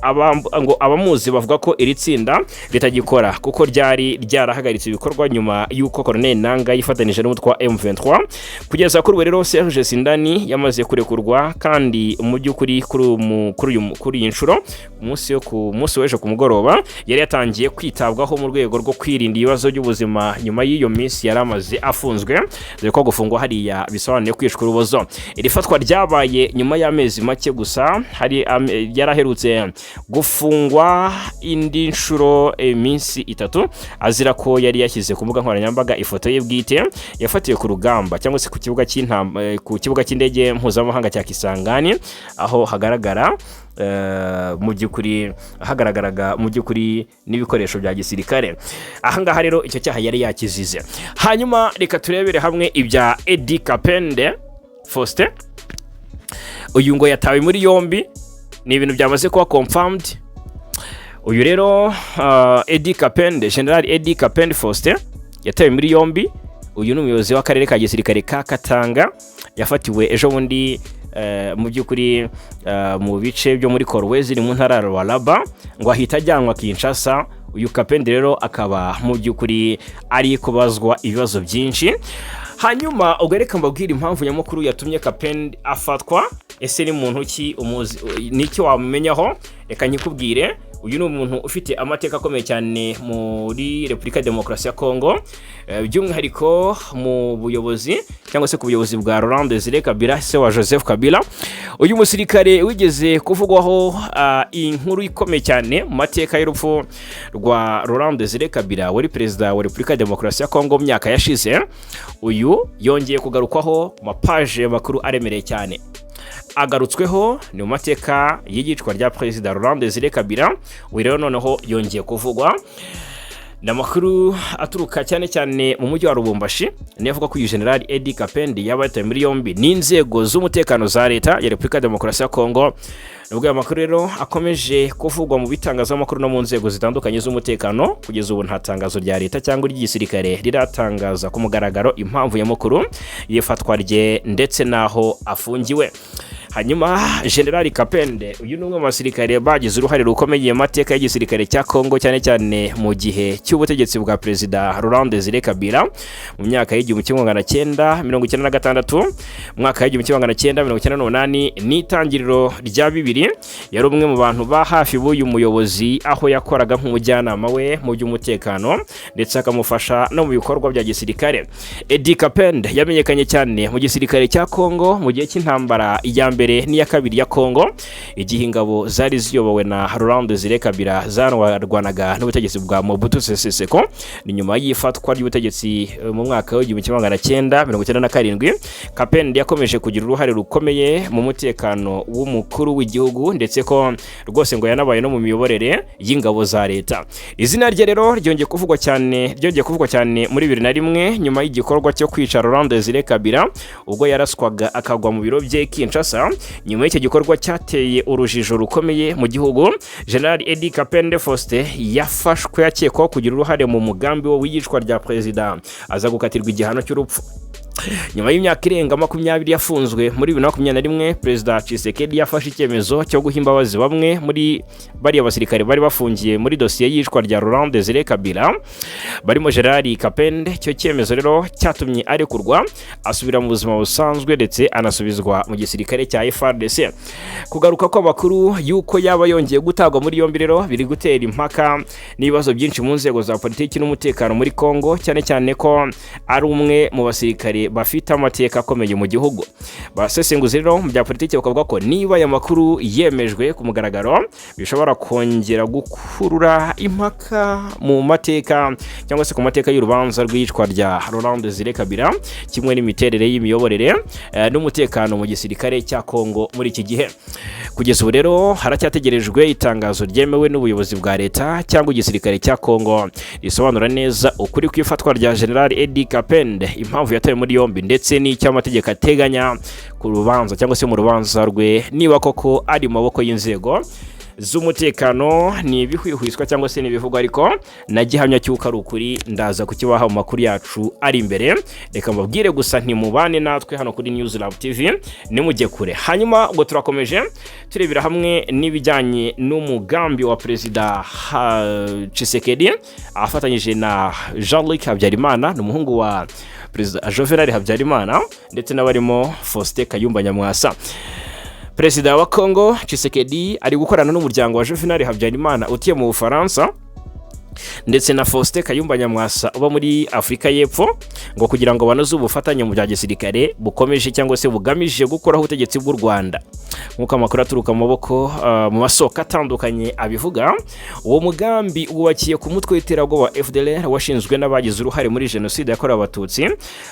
abamuzi bavuga ko iri tsinda ritagikora kuko ryarahagaritse ibikorwa nyuma y'uko Colonel Nanga yifatanije n'umutwe wa M23. Kugeza kuri rero Serge Sindani yamaze kurekurwa kandi mu by'ukuri kuri iyi nshuro umunsi w'ejo ku mugoroba yari yatangiye kwitabwaho mu rwego rwo kwirinda ibibazo by'ubuzima nyuma y'iyo minsi yari amaze afunzwe, dore ko gufungwa hariya bisobanuye kwicwa urubozo. Iri fatwa ryabaye nyuma y'amezi make gusa, yaraherutse gufungwa indi nshuro iminsi 3 azira ko yari yashyize ku mbuga nkoranyambaga ifoto ye bwite yafatiwe ku rugamba cyangwa se ku kibuga cy'indege mpuzamahanga cya Kisangani, aho hagaragaraga mu by'ukuri n'ibikoresho bya gisirikare. Ahangaha rero icyo cyaha yari yakizize. Hanyuma reka turebere hamwe ibya Edi Kapende Faustin. Uyu ngo yatawe muri yombi, ni ibintu byamaze kuba confirmed. Uyu rero Edi Kapende, General Edi Kapende Faustin yatawe muri yombi. Uyu ni umuyobozi w'akarere ka gisirikare ka Katanga yafatiwe ejo bundi mu by'ukuri mu bice byo muri Kolwezi ni mu ntara ya Rwanda ngo ahita ajyanwa Kinshasa. Uyu Kapende rero akaba mu by'ukuri ari kubazwa ibibazo byinshi. Hanyuma ugareka mbabwira impamvu nyamukuru yatumye Kapende afatwa. Ese ni muntu ki umuzi niki wamumenyaho? Reka nyikubwire. Uyu ni umuntu ufite amateka akomeye cyane muri Repubulika Demokarasi ya Kongo, by'umwihariko mu buyobozi cyangwa se ku buyobozi bwa Laurent Kabila se wa Joseph Kabila. Uyu musirikare wigeze kuvugwaho inkuru ikomeye cyane mu mateka y'urupfu rwa Laurent Kabila wari perezida wa Repubulika Demokarasi ya Kongo mu myaka yashize. Uyu yongeye kugarukwaho mapaje makuru aremereye cyane. Agarutsweho ni mu mateka y'igicwa rya Perezida Laurent Kabila. Uyu rero noneho yongeye kuvugwa n'amakuru aturuka cyane mu mujyi wa Lubumbashi. Ni avuga ko uyu General Edi Kapende yabataye muri yombi n'inzego z'umutekano za leta ya Repubulika Demokarasi ya Kongo. Nubwo amakuru rero akomeje kuvugwa mu bitangazamakuru no mu nzego zitandukanye z'umutekano, kugeza ubu nta tangazo rya leta cyangwa ry'igisirikare riratangaza ku mugaragaro impamvu y'amakuru yifatwa rye ndetse naho afungiwe. Hanyuma General Kapende uyu numwe mu basirikare bagize uruhare rukomeye mu mateka y'igisirikare cya Kongo cyane mu gihe cy'ubutegetsi bwa Perezida Laurent Kabila mu myaka y'1996, mu mwaka y'1998 n'itangiriro rya 2000. Yari umwe mu bantu ba hafi b'uyu muyobozi, aho yakoraga nk'umujyanama we mu by'umutekano ndetse akamufasha no mu bikorwa bya gisirikare. Edi Kapende yamenyekanye cyane mu gisirikare cya Kongo mu gihe cy'intambara ya mbere mbere n'iya kabiri ya Kongo, igihe ingabo zari ziyobowe na Ziri Kabila zarwanaga n'ubutegetsi bwa Mobutu Sese Seko. Ni nyuma y'ifatwa ry'ubutegetsi mu mwaka w'1997, Kapende yakomeje kugira uruhare rukomeye mu mutekano w'umukuru w'igihugu, ndetse ko rwose ngo yanabaye no mu miyoborere y'ingabo za leta. Izina rye rero ryongeye kuvugwa cyane muri 2001 nyuma y'igikorwa cyo kwica Ziri Kabila ubwo yaraswaga akagwa mu biro bye Kinshasa. Nyuma y'icyo gikorwa cyateye urujijo rukomeye mu gihugu, General Edi Kapende Faustin yafashwe akekwaho kugira uruhare mu mugambi wo w'iyicwa rya perezida, aza gukatirwa igihano cy'urupfu. Nyuma y'imyaka irenga 20 yafunzwe, muri 2021 Perezida Kisekedi yafashe icyemezo cyo guha imbabazi bamwe muri bari abasirikare bari bafungiye muri dosiye y'ishwa rya Ziri Kabila barimo General Kapende. Cyo cyemezo rero cyatumye arekurwa asubira mu buzima busanzwe, ndetse anasubizwa mu gisirikare cya FARDC. Kugaruka kw'abakuru yuko yaba yongeye gutagwa muri yombi rero biri gutera impaka n'ibibazo byinshi mu nzego za politiki n'umutekano muri Kongo, cyane cyane ko ari umwe mu basirikare bafite amateka akomeye mu gihugu. Basesenguzi rero mu bya politiki bakavuga ko niba aya makuru yemejwe ku mugaragaro bishobora kongera gukurura impaka mu mateka cyangwa se ku mateka y'urubanza rw'iyicwa rya Ziri Kabila, kimwe n'imiterere y'imiyoborere n'umutekano mu gisirikare cya Kongo muri iki gihe. Kugeza ubu rero haracyategerejwe itangazo ryemewe n'ubuyobozi bwa leta cyangwa igisirikare cya Kongo risobanura neza ukuri kw'ifatwa rya General Edi Kapende, impamvu yatawe muri yombi, ndetse n'icyo amategeko ateganya ku rubanza cyangwa se mu rubanza rwe, niba koko ari mu maboko y'inzego z'umutekano. Ni ibihwihwiswa cyangwa se n'ibivugwa, ariko na gihamya cy'uko ari ukuri ndaza kukibaha mu makuru yacu ari imbere. Reka mbabwire gusa ntimubane natwe hano kuri News Lab TV, nimujye kure. Hanyuma ngo turakomeje turebera hamwe n'ibijyanye n'umugambi wa Perezida Kisekedi afatanyije na Jean-Luc Habyarimana, n'umuhungu wa Perezida Juvenal Habyarimana, ndetse n'abarimo Faustin Kayumba Nyamwasa. Perezida wa Kongo Kisekedi ari gukorana n'umuryango wa Juvenal Habyarimana utuye mu Bufaransa, ndetse na Faustin Kayumba Nyamwasa uba muri Afurika y'Epfo, ngo kugira ngo banoze ubufatanye mu bya gisirikare bukomeje cyangwa se bugamije gukoraho ubutegetsi bw'u Rwanda. Nk'uko amakuru aturuka mu maboko mu masoko atandukanye abivuga, uwo mugambi wubakiye ku mutwe w'iterabwoba FDLR washinzwe n'abagize uruhare muri jenoside yakorewe abatutsi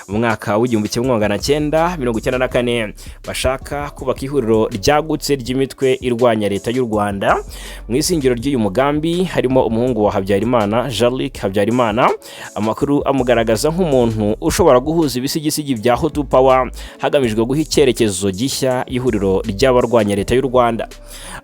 mu mwaka w'1994, bashaka kubaka ihuriro ryagutse ry'imitwe irwanya leta y'u Rwanda. Mu isingiro ry'uyu mugambi harimo umuhungu wa Habyarimana, Jean-Luc Habyarimana, amakuru amugaragaza nk'umuntu ushobora guhuza ibisigisigi bya Hutu Power hagamijwe guha icyerekezo gishya ihuriro ry'abarwanya leta y'u Rwanda.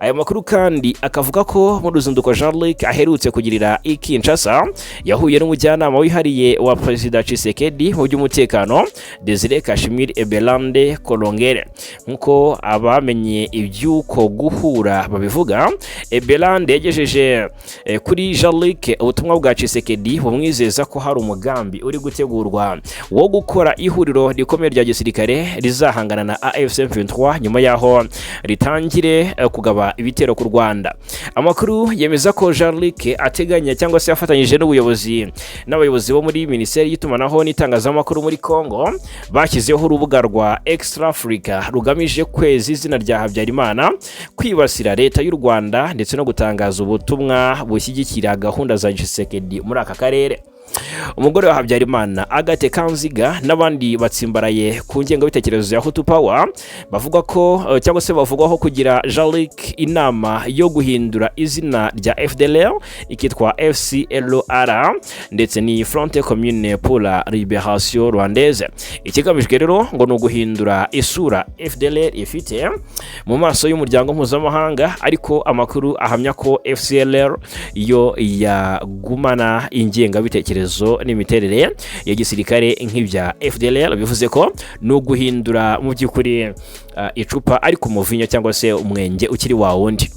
Aya makuru kandi akavuga ko mu ruzinduko Jean-Luc aherutse kugirira i Kinshasa yahuye n'umujyanama wihariye wa Perezida Kisekedi mu by'umutekano, Desire Kashmir Ebelande Kolongere. Nkuko abamenye ibyuko guhura babivuga, Ebelande yagejeje kuri Jean-Luc ubutumwa bwa Kisekedi bumwizeza ko hari umugambi uri gutegurwa wo gukora ihuriro rikomeye rya gisirikare rizahangana na AFC M23 nyuma yaho ritangire kugaba ibitero ku Rwanda. Amakuru yemeza ko Jean-Luc ateganya cyangwa se afatanyije n'abayobozi bo muri Minisiteri y'Itumanaho n'Itangazamakuru muri Kongo bashyizeho urubuga rwa Extra Africa rugamije kweza izina rya Habyarimana, kwibasira leta y'u Rwanda, ndetse no gutangaza ubutumwa bushyigikira gahunda za Kisekedi muri aka karere. Umugore wa Habyarimana Agathe Kanziga n'abandi batsimbaraye ku ngengabitekerezo ya Hutu Power bavuga ko cyangwa se bavugwaho kugira Jean-Luc inama yo guhindura izina rya FDLR ikitwa FCLR, ndetse ni Front Commune pour la Libération Rwandaise. Ikigamijwe rero ngo ni uguhindura isura FDLR ifite mu maso y'umuryango mpuzamahanga, ariko amakuru ahamya ko FCLR yo yagumana ingengabitekerezo n'imiterere ya gisirikare nk'ibya FDLR. Bivuze ko no guhindura mu by'ukuri icupa ariko umuvinyo cyangwa se umwenge ukiri wa wundi.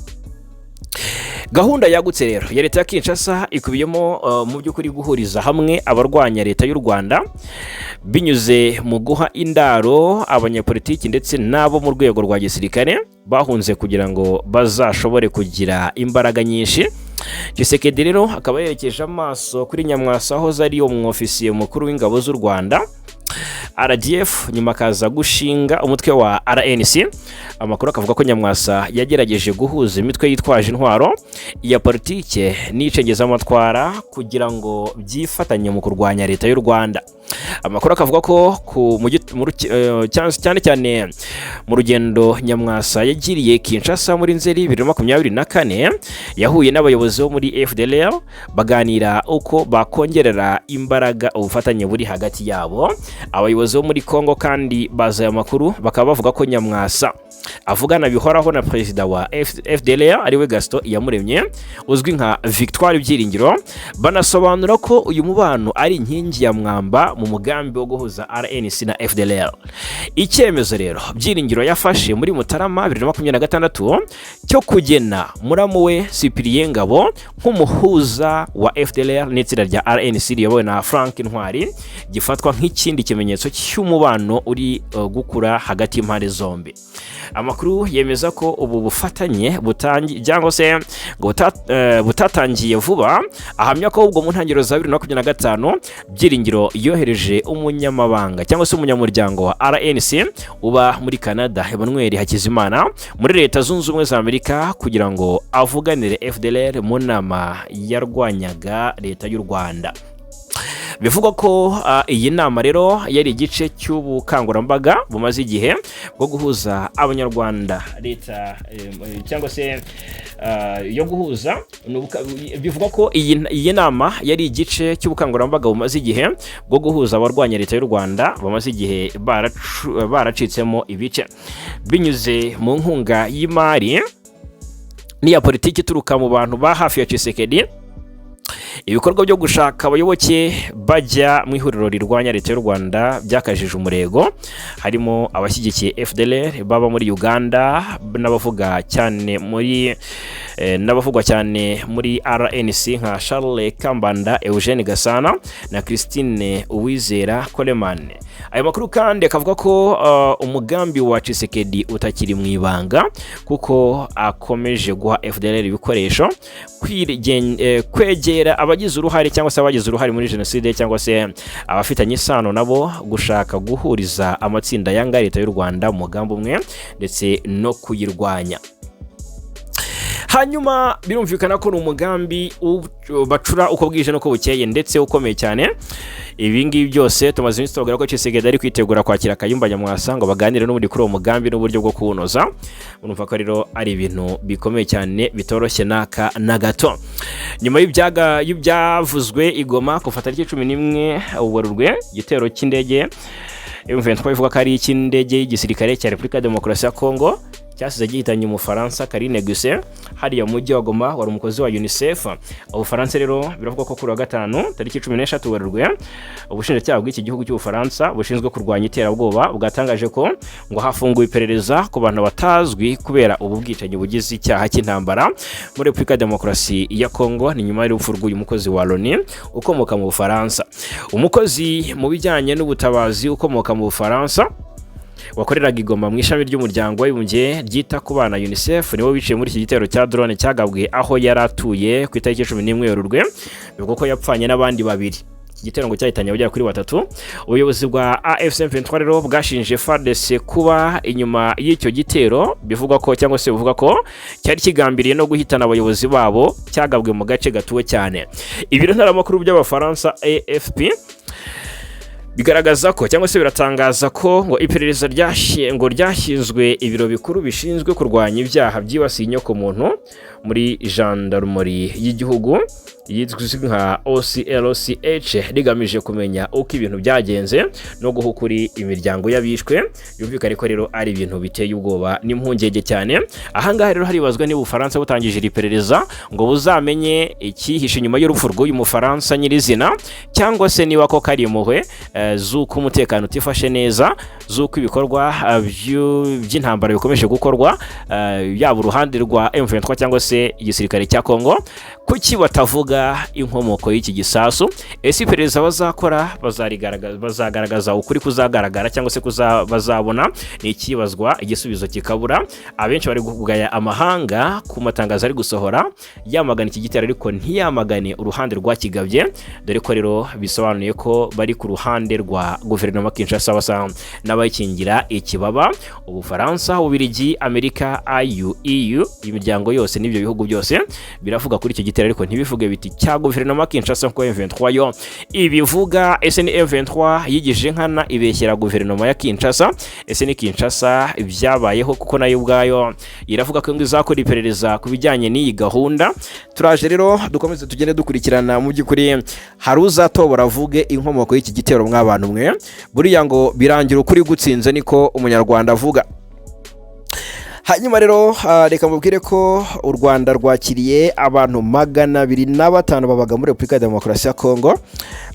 Gahunda yagutse rero ya leta ya Kinshasa ikubiyemo mu by'ukuri guhuriza hamwe abarwanya leta y'u Rwanda binyuze mu guha indaro abanyapolitiki ndetse nabo mu rwego rwa gisirikare bahunze kugira ngo bazashobore kugira imbaraga nyinshi. Kisekedi rero akaba yerekeje amaso kuri Nyamwasa aho zari umwofisiye mukuru w'ingabo z'u Rwanda, RDF nyuma akaza gushinga umutwe wa RNC. Amakuru akavuga ko Nyamwasa yagerageje guhuza imitwe yitwaje intwaro ya politike n'icengezamatwara kugira ngo byifatanye mu kurwanya leta y'u Rwanda. Amakuru akavuga ko cyane cyane mu rugendo Nyamwasa yagiriye Kinshasa muri Nzeri 2024 yahuye n'abayobozi bo muri FDLR baganira uko bakongerera imbaraga ubufatanye buri hagati yabo. Abayobozi bo muri Kongo kandi bazaye amakuru bakaba bavuga ko Nyamwasa avugana bihoraho na perezida wa FDLR ariwe Gaston Iyamuremye uzwi nka Victoire Byiringiro, banasobanura ko uyu mubano ari inkingi ya mwamba mu mugambi wo guhuza RNC na FDLR. Icyemezo rero Byiringiro yafashe muri Mutarama 2026 cyo kugena muramu we Cyprien Ngabo nk'umuhuza wa FDLR n'itsinda rya RNC riyobowe na Frank Ntwari gifatwa nk'ikindi kimenyetso cy'umubano uri gukura hagati y'impande zombi. Amakuru yemeza ko ubu bufatanye cyangwa se butatangiye vuba, ahamya ko ubwo mu ntangiriro za 2025 Byiringiro yohereje umunyamabanga cyangwa se umunyamuryango wa RNC uba muri Canada Emmanuel Hakizimana muri Leta Zunze Ubumwe za Amerika kugira ngo avuganire FDLR mu nama yarwanyaga leta y'u Rwanda. Bivugwa ko iyi nama rero yari igice cy'ubukangurambaga bumaze igihe bwo guhuza abanyarwanda leta cyangwa se yo guhuza. Bivugwa ko iyi nama yari igice cy'ubukangurambaga bumaze igihe bwo guhuza abarwanya leta y'u Rwanda bamaze igihe baracitsemo ibice binyuze mu nkunga y'imari n'iya politiki ituruka mu bantu ba hafi ya Kisekedi. Ibikorwa byo gushaka abayoboke bajya mu ihuriro rirwanya leta y'u Rwanda byakajije umurego, harimo abashyigikiye FDLR baba muri Uganda n'abavugwa cyane muri RNC nka Charles Kambanda, Eugene Gasana na Christine Uwizera Coleman. Ayo makuru kandi akavuga ko umugambi wa Kisekedi utakiri mu ibanga kuko akomeje guha FDLR ibikoresho kwegera abagize uruhare cyangwa se abagize uruhare muri jenoside cyangwa se abafitanye isano nabo gushaka guhuriza amatsinda yanga leta y'u Rwanda mu mugambi umwe ndetse no kuyirwanya. Hanyuma birumvikana ko umugambi bacura uko bwije no ko bukeye ndetse ukomeye cyane. Ibi ngibi byose tumaze iminsi tuvuga ko Kisekedi ari kwitegura kwakira Kayumba Nyamwasa ngo baganire n'ubundi kuri uwo mugambi n'uburyo bwo kuwunoza. Urumva ko rero ari ibintu bikomeye cyane bitoroshye na gato. Nyuma y'ibyavuzwe igoma ku tariki 11 Werurwe igitero cy'indege M23 ivuga ko ari icy'indege y'igisirikare cya Repubulika ya Demokarasi ya Kongo cyasize gihitanye Umufaransa Karine Guse hariya mu mujyi wa Goma wari umukozi wa UNICEF. Ubufaransa rero biravuga ko kuri wa gatanu tariki 13 Werurwe ubushinjacyaha bw'iki gihugu cy'Ubufaransa bushinzwe kurwanya iterabwoba bwatangaje ko ngo hafunguwe iperereza ku bantu batazwi kubera ubu bwicanyi bugize icyaha cy'intambara muri Repubulika ya Demokarasi ya Kongo. Ni nyuma y'urupfu rw'uyu mukozi wa Loni ukomoka mu Bufaransa. Umukozi mu bijyanye n'ubutabazi ukomoka mu Bufaransa wakoreraga igoma mu ishami ry'umuryango w'abibumbye ryita ku bana UNICEF niwe wiciye muri iki gitero cya drone cyagabwe aho yaratuye ku itariki 11 Werurwe. Bivuga ko yapfanye n'abandi babiri. Igitero ngo cyahitanye abagera kuri 3. Ubuyobozi bwa AFC M23 rero bwashinje FARDC kuba inyuma y'icyo gitero, bivuga ko cyangwa se bivuga ko cyari kigambiriye no guhitana abayobozi babo cyagabwe mu gace gatuwe cyane. Ibiro ntaramakuru by'Abafaransa AFP bigaragaza ko cyangwa se biratangaza ko ngo iperereza ryashinzwe ibiro bikuru bishinzwe kurwanya ibyaha byibasiye inyoko muntu muri gendarmerie y'igihugu yitwa nka OCLCH rigamije kumenya uko ibintu byagenze no guha ukuri imiryango y'abishwe. Yumvikane ko rero ari ibintu biteye ubwoba n'impungenge cyane. Ahangaha rero haribazwa niba Ubufaransa butangije iperereza ngo buzamenye ikihishe nyuma y'urupfu rw'uyu Mufaransa nyirizina, cyangwa se niba ko kari impuhwe z'uko umutekano utifashe neza, z'uko ibikorwa by'intambara bikomeje gukorwa yaba uruhande rwa M23 cyangwa se se igisirikare cya Kongo kuki batavuga inkomoko y'iki gisasu? Ese iperereza bazakora bazagaragaza ukuri kuzagaragara cyangwa se bazabona? Ni ikibazwa, igisubizo kikabura. Abenshi bari kugaya amahanga ku matangazo ari gusohora yamagana iki gitero, ariko ntiyamagane uruhande rwa kigabye, dore ko rero bisobanuye ko bari ku ruhande rwa guverinoma Kinshasa basa n'abayikingira ikibaba. Ubufaransa, Ubirigi, Amerika, EU, imiryango yose n'ibyo bihugu byose biravuga kuri icyo gitero, ariko ntibivuge biti cya guverinoma Kinshasa ko M23 yo ibivuga. Ese ni M23 yigije nkana ibeshyera guverinoma ya Kinshasa? Ese ni Kinshasa byabayeho kuko nayo ubwayo iravuga ko izakora iperereza ku bijyanye n'iyi gahunda? Turaje rero dukomeze tugende dukurikirana mu by'ukuri hari uzatobora avuge inkomoko y'iki gitero mw'abantu mwe. Buriya ngo birangira ukuri gutsinze, niko umunyarwanda avuga. Hanyuma rero reka mubwire ko u Rwanda rwakiriye abantu 205 babaga muri Republika ya Demokarasi ya Kongo.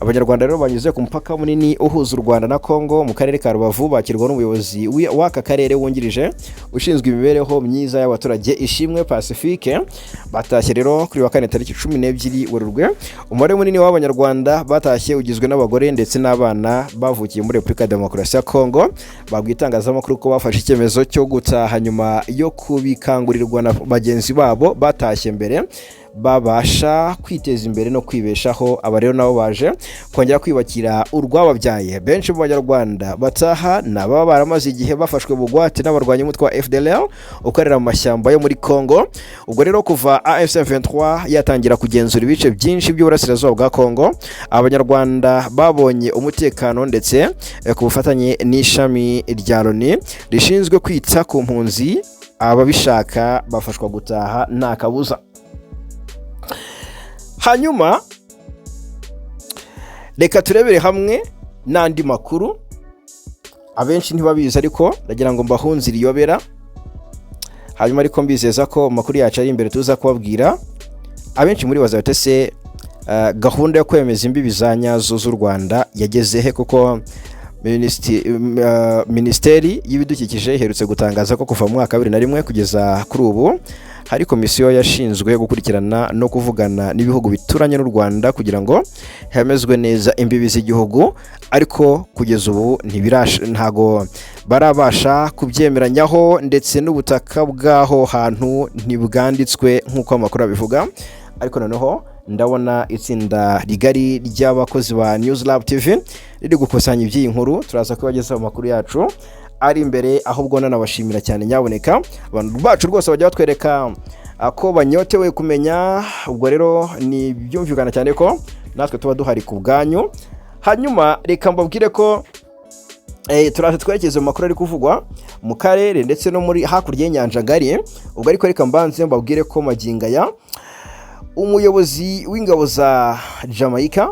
Abanyarwanda rero banyuze ku mupaka munini uhuza u Rwanda na Kongo mu karere ka Rubavu, bakirwa n'umuyobozi w'aka karere wungirije ushinzwe imibereho myiza y'abaturage Ishimwe Pacifique. Batashye rero kuri wa 4 tariki 12 Werurwe. Umubare munini w'abanyarwanda batashye ugizwe n'abagore ndetse n'abana bavukiye muri Republika ya Demokarasi ya Kongo. Babwitangazamakuru ko bafashe icyemezo cyo gutaha nyuma yo kubikangurirwa na bagenzi babo batashye mbere babasha kwiteza imbere no kwibeshaho. Aba rero nabo baje kongera kwibakira urwababyaye. Benshi mu banyarwanda bataha naba baramaze igihe bafashwe bugwate n'abarwanya umutwe wa FDLR ukorera mu mashyamba yo muri Kongo. Ubwo rero kuva M23 yatangira kugenzura ibice byinshi by'uburasirazuba bwa Kongo, abanyarwanda babonye umutekano ndetse ku bufatanye n'ishami rya LE14 rishinzwe kwita ku mpunzi, ababishaka bafashwa gutaha nta kabuza. Hanyuma reka turebere hamwe n'andi makuru abenshi ntibabizi, ariko ndagira ngo mbahunzire iyobera. Hanyuma ariko mbizeza ko makuru yacu ari imbere tuza kubabwira. Abenshi muri bazabate se gahunda yo kwemeza imbibi za nyazo z'u Rwanda yageze he? Kuko Minisiteri y'Ibidukikije iherutse gutangaza ko kuva mu mwaka 2001 kugeza kuri ubu hari komisiyo yashinzwe gukurikirana no kuvugana n'ibihugu bituranye n'u Rwanda kugira ngo hemezwe neza imbibi z'igihugu, ariko kugeza ubu ntago barabasha kubyemeranyaho, ndetse n'ubutaka bw'aho hantu ntibwanditswe nk'uko amakuru abivuga. Ariko noneho ndabona itsinda rigari ry'abakozi ba News Lab TV riri gukusanya iby'iyi nkuru. Turaza kubageza mu makuru yacu ari imbere, ahubwo nanabashimira cyane nyaboneka abantu bacu rwose bajya batwereka ko banyotewe kumenya. Ubwo rero ni byumvikana cyane ko natwe tuba duhari ku bwanyu. Hanyuma reka mbabwire ko turaza twerekeze mu makuru ari kuvugwa mu karere ndetse no muri hakurya y'inyanja ngari. Ubwo ariko reka mbanze mbabwire ko magingaya umuyobozi w'ingabo za Jamaica,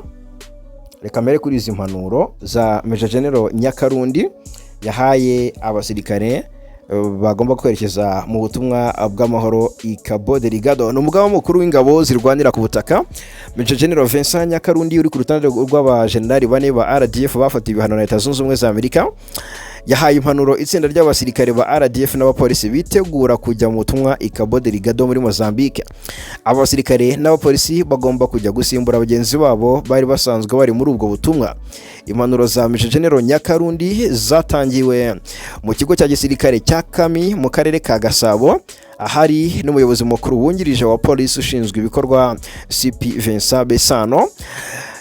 reka mbere kuri izi mpanuro za Major General Nyakarundi yahaye abasirikare bagomba kwerekeza mu butumwa bw'amahoro i Cabo Delgado. Ni umugaba mukuru w'ingabo zirwanira ku butaka Major General Vincent Nyakarundi uri ku rutonde rw'abajenerali bane ba RDF bafatiwe ibihano na Leta Zunze Ubumwe za Amerika. Yahaye impanuro itsinda ry'abasirikare ba RDF n'abapolisi bitegura kujya mu butumwa i Cabo Delgado muri Mozambique. Abasirikare n'abapolisi bagomba kujya gusimbura bagenzi babo bari basanzwe bari muri ubwo butumwa. Impanuro za Major General Nyakarundi zatangiwe mu kigo cya gisirikare cya Kami mu karere ka Gasabo, ahari n'umuyobozi mukuru wungirije wa polisi ushinzwe ibikorwa CP Vincent Besano.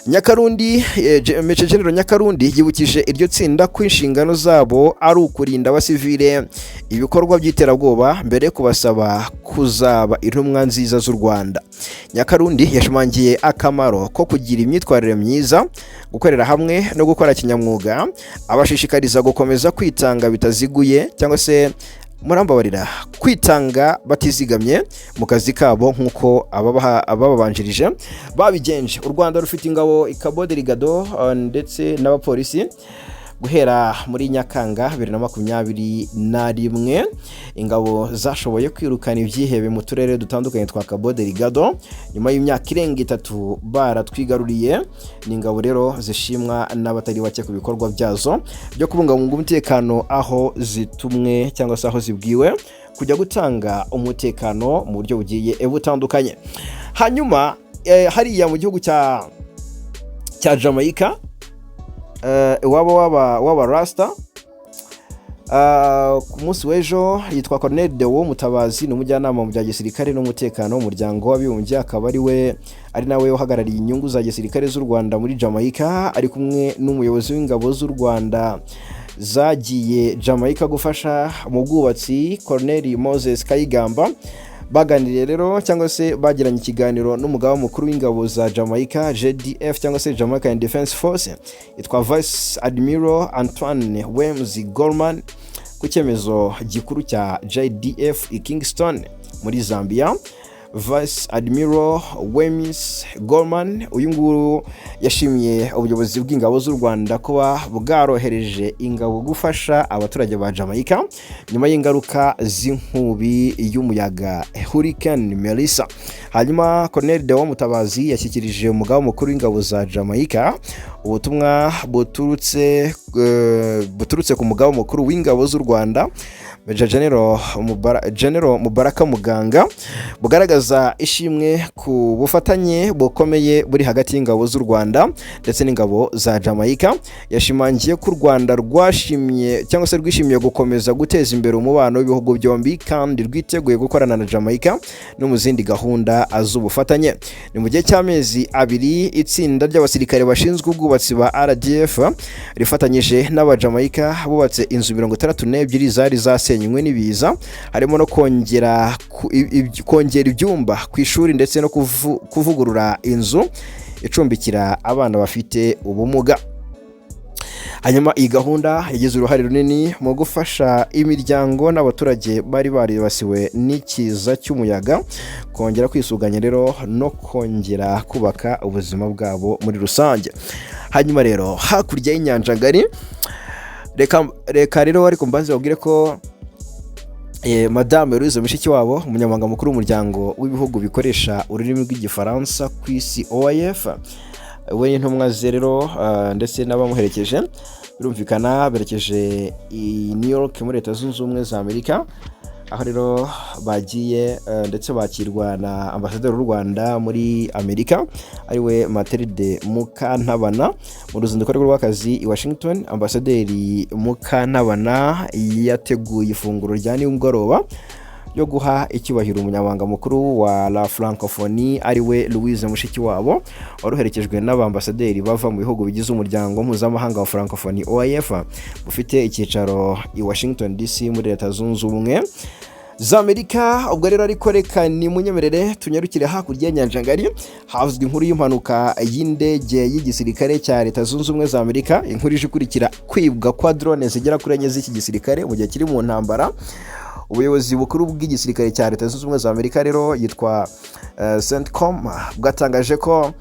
Nyakarundi Major General Nyakarundi yibukije iryo tsinda ko inshingano zabo ari ukurinda abasivile ibikorwa by'iterabwoba mbere kubasaba kuzaba intumwa nziza z'u Rwanda. Nyakarundi yashimangiye akamaro ko kugira imyitwarire myiza, gukorera hamwe no gukora kinyamwuga, abashishikariza gukomeza kwitanga bitaziguye cyangwa se murambabarira kwitanga batizigamye mu kazi kabo nk'uko ababanjirije babigenje. U Rwanda rufite ingabo i Cabo Delgado ndetse n'abapolisi guhera muri Nyakanga 2021. Ingabo zashoboye kwirukana ibyihebe mu turere dutandukanye twa Cabo Delgado nyuma y'imyaka irenga 3 baratwigaruriye. Ni ingabo rero zishimwa n'abatari bake ku bikorwa byazo byo kubungabunga umutekano aho zitumwe cyangwa se aho zibwiwe kujya gutanga umutekano mu buryo bugiye butandukanye. Hanyuma hariya mu gihugu cya Jamaica waba Rasta ku munsi w'ejo yitwa Colonel Deo Mutabazi, ni umujyanama mu bya gisirikare n'umutekano w'umuryango w'abibumbye, akaba ari nawe uhagarariye inyungu za gisirikare z'u Rwanda muri Jamaica, ari kumwe n'umuyobozi w'ingabo z'u Rwanda zagiye Jamaica gufasha mu bwubatsi Colonel Moses Kayigamba. Baganiriye rero cyangwa se bagiranye ikiganiro n'umugaba mukuru w'ingabo za Jamaica JDF cyangwa se Jamaican Defense Force, yitwa Vice Admiral Antoine Wems Gorman, ku cyemezo gikuru cya JDF i Kingston muri Zambia. Vice Admiral Wems Gorman uyu nguru yashimiye ubuyobozi bw'ingabo z'u Rwanda kuba bwarohereje ingabo gufasha abaturage ba Jamaica nyuma y'ingaruka z'inkubi y'umuyaga Hurricane Melissa. Hanyuma Colonel Deo Mutabazi yashyikirije umugaba mukuru w'ingabo za Jamaica ubutumwa buturutse ku mugaba mukuru w'ingabo z'u Rwanda General Mubaraka Muganga, bugaragaza ishimwe ku bufatanye bukomeye buri hagati y'ingabo z'u Rwanda ndetse n'ingabo za Jamaica. Yashimangiye ko u Rwanda rwishimiye gukomeza guteza imbere umubano w'ibihugu byombi kandi rwiteguye gukorana na Jamaica no mu zindi gahunda z'ubufatanye. Ni mu gihe cy'amezi abiri itsinda ry'abasirikare bashinzwe ubwubatsi ba RDF rifatanyije n'aba Jamaica bubatse inzu 62 zari zasenywe n'ibiza, harimo no kongera ibyumba ku ishuri ndetse no kuvugurura inzu icumbikira abana bafite ubumuga. Hanyuma iyi gahunda yagize uruhare runini mu gufasha imiryango n'abaturage bari baribasiwe n'ikiza cy'umuyaga kongera kwisuganya rero no kongera kubaka ubuzima bwabo muri rusange. Hanyuma rero hakurya y'inyanja ngari, reka rero ariko mbanze babwire ko Madame Louise Mushikiwabo, umunyamabanga mukuru w'umuryango w'ibihugu bikoresha ururimi rw'igifaransa ku isi OIF, we n'intumwa ze rero ndetse n'abamuherekeje birumvikana berekeje i New York muri Leta Zunze Ubumwe za Amerika, aho rero bagiye ndetse bakirwa na ambasaderi w'u Rwanda muri Amerika ariwe Matilde Mukantabana. Mu ruzinduko rw'akazi i Washington, ambasaderi Mukantabana yateguye ifunguro rya nimugoroba yo guha icyubahiro umunyamabanga mukuru wa la Francophonie ariwe Louise Mushikiwabo, waruherekejwe n'abambasaderi bava mu bihugu bigize umuryango mpuzamahanga wa Francophonie OIF ufite icyicaro i Washington DC muri Leta Zunze Ubumwe za Amerika. Ubwo rero ariko reka ni munyemerere tunyarukire hakurya y'inyanja ngari. Havuzwe inkuru y'impanuka y'indege y'igisirikare cya Leta Zunze Ubumwe za Amerika, inkuru ikurikira kwibwa kwa drone zigera kuri enye z'iki gisirikare mu gihe kiri mu ntambara. Ubuyobozi bukuru bw'igisirikare cya Leta Zunze Ubumwe za Amerika rero yitwa CENTCOM bwatangaje ko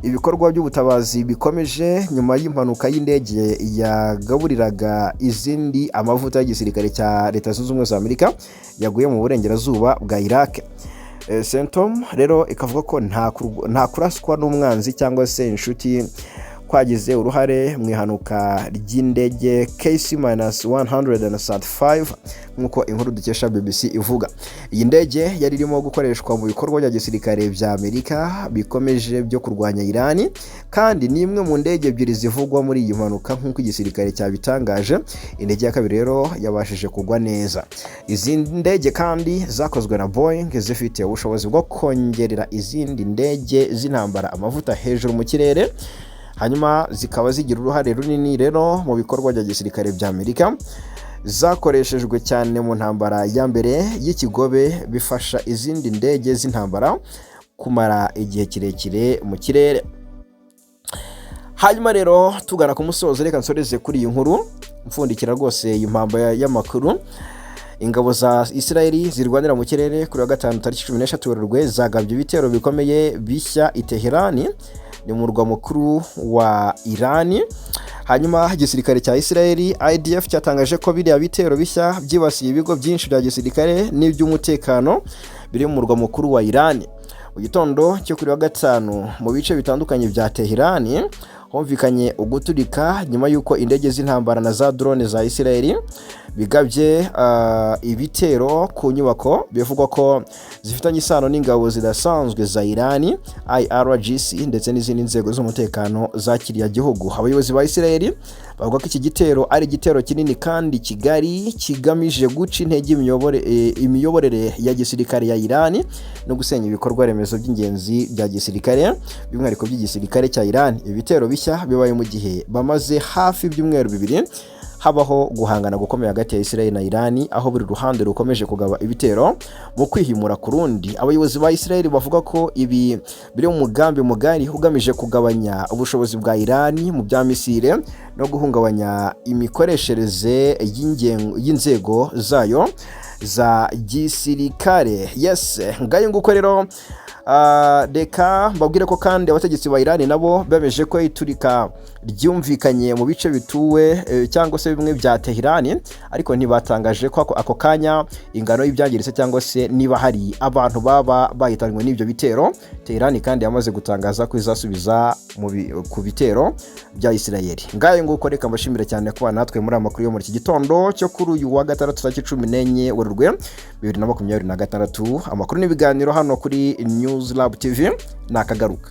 ibikorwa by'ubutabazi bikomeje nyuma y'impanuka y'indege yagaburiraga Izindi amavuta y'igisirikare cya Leta Zunze Ubumwe za Amerika yaguye mu burengerazuba bwa Iraq. CENTCOM rero ikavuga ko nta kuraswa n'umwanzi cyangwa se inshuti kwagize uruhare mu ihanuka ry'indege KC-135 nkuko inkuru dukesha BBC ivuga. Iyi ndege yari irimo gukoreshwa mu bikorwa bya gisirikare bya Amerika bikomeje byo kurwanya Irani, kandi ni imwe mu ndege ebyiri zivugwa muri iyi mpanuka nkuko igisirikare cyabitangaje. Indege ya kabiri rero yabashije kugwa neza. Izi ndege kandi zakozwe na Boeing zifite ubushobozi bwo kongerera izindi ndege z'intambara amavuta hejuru mu kirere, hanyuma zikaba zigira uruhare runini rero mu bikorwa bya gisirikare bya Amerika. Zakoreshejwe cyane mu ntambara ya mbere y'ikigobe, bifasha izindi ndege z'intambara kumara igihe kirekire mu kirere. Hanyuma rero tugana ku musozo, reka nsoreze kuri iyi nkuru mfundikira rwose impamba y'amakuru. Ingabo za Israeli zirwanira mu kirere kuri wa gatanu tariki 13 Werurwe zagabye ibitero bikomeye bishya i Teherani, ni mu murwa mukuru wa Irani. Hanyuma igisirikare cya Israeli IDF cyatangaje ko biriya bitero bishya byibasiye ibigo byinshi bya gisirikare n'iby'umutekano biri mu murwa mukuru wa Irani. Mu gitondo cyo kuri wa gatanu mu bice bitandukanye bya Teherani,
humvikanye uguturika nyuma y'uko indege z'intambara na za drone za Israeli bigabye ibitero ku nyubako bivugwa ko zifitanye isano n'ingabo zidasanzwe za Irani IRGC ndetse n'izindi nzego z'umutekano za kiriya gihugu. Abayobozi ba Israeli bavuga ko iki gitero ari igitero kinini kandi kigari kigamije guca intege imiyoborere ya gisirikare ya Irani no gusenya ibikorwa remezo by'ingenzi bya gisirikare by'umwihariko by'igisirikare cya Irani. Ibitero bishya bibaye mu gihe bamaze hafi ibyumweru bibiri habaho guhangana gukomeye hagati ya Israeli na Irani, aho buri ruhande rukomeje kugaba ibitero mu kwihimura ku rundi. Abayobozi ba Israeli bavuga ko ibi biri mu mugambi mugari ugamije kugabanya ubushobozi bwa Irani mu bya misile no guhungabanya imikoreshereze y'inzego zayo za gisirikare. Yes, ngayo nguko rero deka mbabwire ko kandi abategetsi ba Irani nabo bemeje ko iturika ryumvikanye mu bice bituwe cyangwa se bimwe bya Tehran, ariko ntibatangaje ko ako kanya ingano y'ibyangiritse cyangwa se niba hari abantu baba bahitanywe n'ibyo bitero. Tehran kandi yamaze gutangaza ko izasubiza ku bitero bya Israeli. Ngayo nguko reka mbashimire cyane kuba natwe muri amakuru yo muri iki gitondo cyo kuri uyu wa gatandatu tariki 14 Werurwe 2026. Amakuru n'ibiganiro hano kuri News Lab TV nakagaruka.